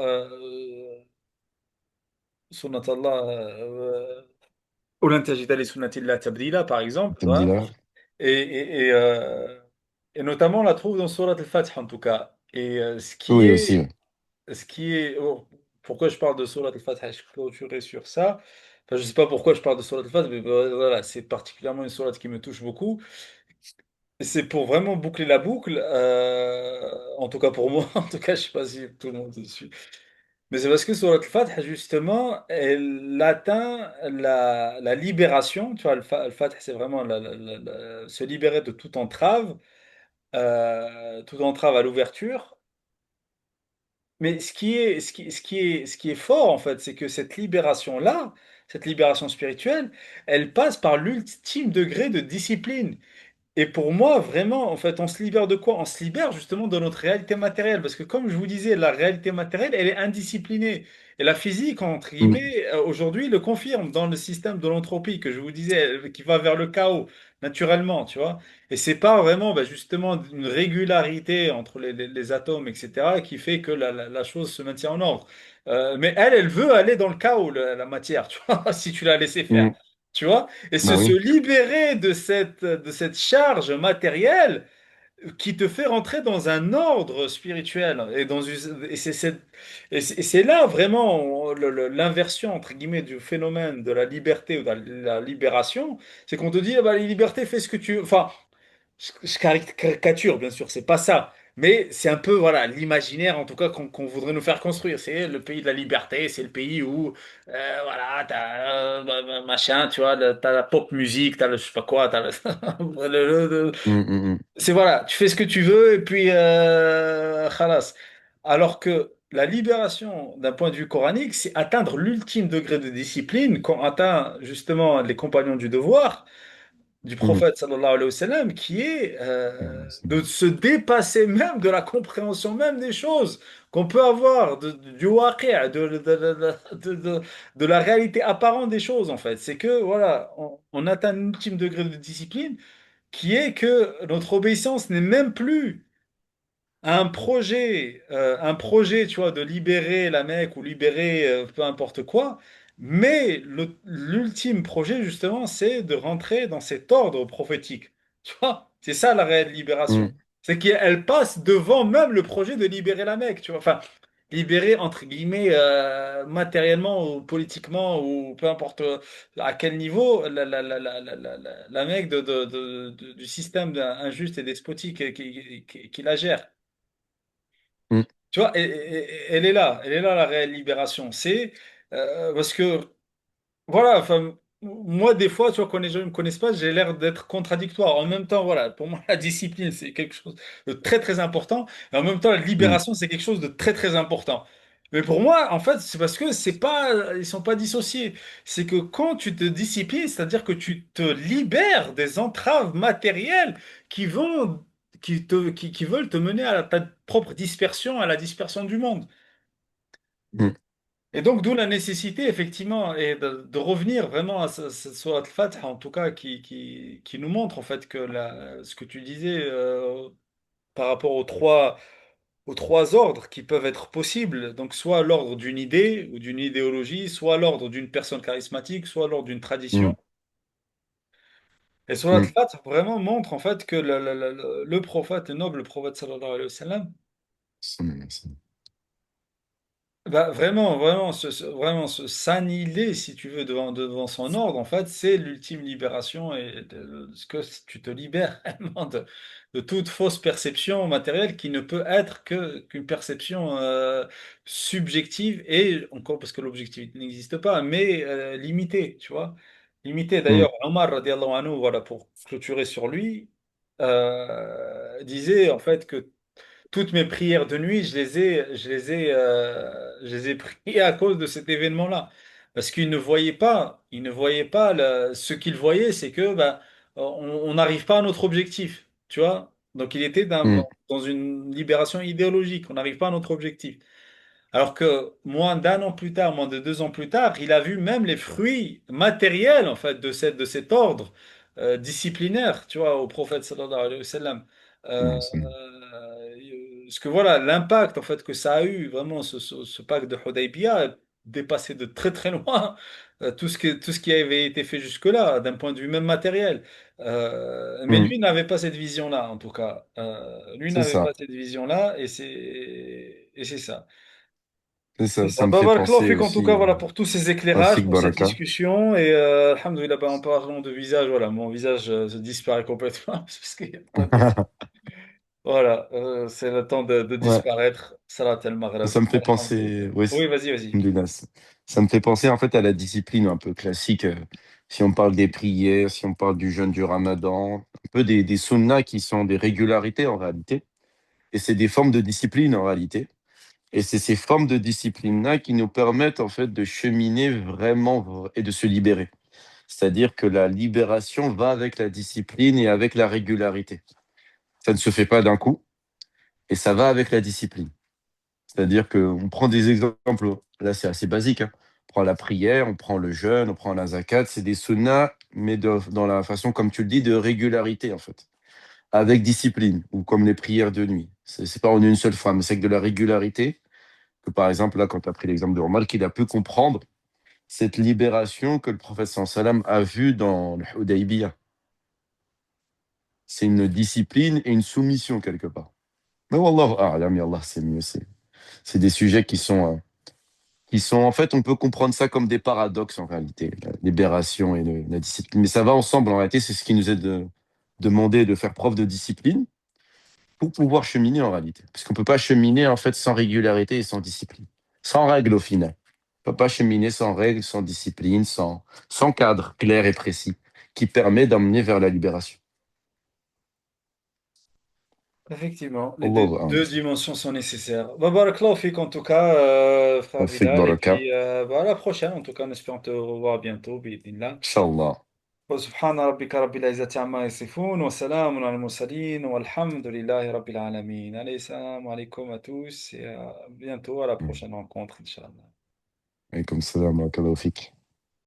Sunnat Allah. ولن تجد لسنة الله تبديلا, par exemple, Tu me dis hein. là? Et notamment, on la trouve dans Surat al-Fath, en tout cas. Et Oui, aussi. Ouais. oh, pourquoi je parle de Surat al-Fath, je clôturerai sur ça. Enfin, je sais pas pourquoi je parle de Surat al-Fath, mais voilà, c'est particulièrement une sourate qui me touche beaucoup. C'est pour vraiment boucler la boucle, en tout cas pour moi, en tout cas, je sais pas si tout le monde suit. Mais c'est parce que sur le Fath, justement, elle atteint la libération. Tu vois, le Fath, c'est vraiment se libérer de toute entrave à l'ouverture. Mais ce qui est fort, en fait, c'est que cette libération-là, cette libération spirituelle, elle passe par l'ultime degré de discipline. Et pour moi, vraiment, en fait, on se libère de quoi? On se libère justement de notre réalité matérielle. Parce que comme je vous disais, la réalité matérielle, elle est indisciplinée. Et la physique, entre Hmm. guillemets, aujourd'hui, le confirme dans le système de l'entropie que je vous disais, qui va vers le chaos, naturellement, tu vois. Et c'est pas vraiment, bah, justement, une régularité entre les atomes, etc., qui fait que la chose se maintient en ordre. Mais elle veut aller dans le chaos, la matière, tu vois, si tu la laissais faire. Hmm. Tu vois? Et Bah se oui. libérer de cette charge matérielle qui te fait rentrer dans un ordre spirituel. Et c'est là vraiment l'inversion, entre guillemets, du phénomène de la liberté ou de la libération. C'est qu'on te dit, ah bah, la liberté, fais ce que tu veux. Enfin, je caricature, bien sûr, c'est pas ça. Mais c'est un peu, voilà, l'imaginaire, en tout cas, qu'on voudrait nous faire construire. C'est le pays de la liberté, c'est le pays où, voilà, t'as machin, tu vois, t'as la pop musique, t'as le je sais pas quoi, t'as Hmm. Hmm. Hmm. c'est voilà, tu fais ce que tu veux et puis, khalas. Alors que la libération, d'un point de vue coranique, c'est atteindre l'ultime degré de discipline qu'ont atteint justement les compagnons du devoir du Hmm. prophète sallallahu alayhi wa sallam, qui est Non, c'est de bon. se dépasser même de la compréhension même des choses qu'on peut avoir, du waqi', de la réalité apparente des choses, en fait. C'est que, voilà, on atteint un ultime degré de discipline qui est que notre obéissance n'est même plus un projet, tu vois, de libérer la Mecque ou libérer peu importe quoi, mais l'ultime projet, justement, c'est de rentrer dans cet ordre prophétique. Tu vois, c'est ça la réelle libération. Hmm. C'est qu'elle passe devant même le projet de libérer la Mecque, tu vois. Enfin, libérer, entre guillemets, matériellement ou politiquement ou peu importe à quel niveau, la Mecque du système injuste et despotique qui la gère. Hmm. Tu vois, elle est là la réelle libération. C'est parce que, voilà, enfin, moi, des fois, tu vois, quand les gens ne me connaissent pas, j'ai l'air d'être contradictoire. En même temps, voilà, pour moi, la discipline, c'est quelque chose de très, très important. Et en même temps, la Hmm. libération, c'est quelque chose de très, très important. Mais pour moi, en fait, c'est parce que c'est pas, ils sont pas dissociés. C'est que quand tu te disciplines, c'est-à-dire que tu te libères des entraves matérielles qui vont, qui veulent te mener à ta propre dispersion, à la dispersion du monde. Mm, Et donc, d'où la nécessité, effectivement, et de revenir vraiment à ce Surat al-Fath, en tout cas, qui nous montre, en fait, que ce que tu disais par rapport aux trois ordres qui peuvent être possibles, donc soit l'ordre d'une idée ou d'une idéologie, soit l'ordre d'une personne charismatique, soit l'ordre d'une tradition. mm, Et Surat mm. al-Fath vraiment montre, en fait, que le prophète, le noble prophète, sallallahu alayhi wa sallam, bah, vraiment, vraiment, vraiment s'annihiler, si tu veux, devant son ordre, en fait, c'est l'ultime libération et ce que tu te libères réellement de toute fausse perception matérielle qui ne peut être qu'une perception subjective et encore parce que l'objectivité n'existe pas, mais limitée, tu vois. Limitée. D'ailleurs, Mm, Omar, radiallahu anhu, voilà, pour clôturer sur lui, disait en fait que toutes mes prières de nuit, je les ai priées à cause de cet événement-là. Parce qu'il ne voyait pas, il ne voyait pas ce qu'il voyait, c'est que bah, on n'arrive pas à notre objectif, tu vois. Donc il était mm, dans une libération idéologique, on n'arrive pas à notre objectif. Alors que moins d'un an plus tard, moins de 2 ans plus tard, il a vu même les fruits matériels en fait de cet ordre disciplinaire, tu vois, au prophète sallallahu alayhi wa sallam. Parce que voilà, l'impact en fait que ça a eu vraiment ce pacte de Hudaybiyah a dépassé de très très loin tout ce qui avait été fait jusque-là, d'un point de vue même matériel. Mais mm. lui n'avait pas cette vision-là, en tout cas. Lui C'est n'avait pas ça. cette vision-là, et c'est ça. C'est C'est ça. ça. Ça me Bah, fait barakallahu penser fik, en tout aussi cas, voilà, pour tous ces éclairages, Rafik pour cette Baraka. discussion. Et alhamdoulilah, bah, en parlant de visage, voilà, mon visage se disparaît complètement parce qu'il n'y a pas de. Voilà, c'est le temps de Ouais. disparaître. Salat al-Maghrib. Ça me fait Alhamdoulilah. penser, oui, Oui, vas-y, vas-y. alhamdoulilah. Ça me fait penser en fait à la discipline un peu classique. Si on parle des prières, si on parle du jeûne du Ramadan, un peu des sunnas qui sont des régularités en réalité. Et c'est des formes de discipline en réalité. Et c'est ces formes de discipline-là qui nous permettent en fait de cheminer vraiment et de se libérer. C'est-à-dire que la libération va avec la discipline et avec la régularité. Ça ne se fait pas d'un coup et ça va avec la discipline. C'est-à-dire qu'on prend des exemples, là c'est assez basique, hein. On prend la prière, on prend le jeûne, on prend la zakat, c'est des sunnas, mais dans la façon, comme tu le dis, de régularité en fait, avec discipline, ou comme les prières de nuit. C'est pas en une seule fois, mais c'est avec de la régularité, que par exemple, là, quand tu as pris l'exemple de Omar, qu'il a pu comprendre cette libération que le prophète sallam a vue dans le Hudaybiyah. C'est une discipline et une soumission quelque part. Mais Wallahu a'lam, ya Allah, c'est mieux. C'est des sujets qui sont, en fait, on peut comprendre ça comme des paradoxes en réalité, la libération et la discipline. Mais ça va ensemble en réalité, c'est ce qui nous est demandé de faire preuve de discipline pour pouvoir cheminer en réalité. Parce qu'on ne peut pas cheminer en fait sans régularité et sans discipline. Sans règle au final. On ne peut pas cheminer sans règle, sans discipline, sans cadre clair et précis qui permet d'emmener vers la libération. Effectivement, les deux, Allahu a'lam. deux dimensions sont nécessaires. Bah, barakallahu fik, en tout cas, frère Fik Bilal. Et baraka. puis, bah, à la prochaine, en tout cas, en espérant te revoir bientôt. Bismillah. Inch'Allah. سبحان ربك رب العزة عما يصفون وسلام على المرسلين والحمد لله رب العالمين. Allez, salam alaikum à tous et à bientôt à la prochaine rencontre, Inch'Allah. Alaykoum salam wa barakallahu fik.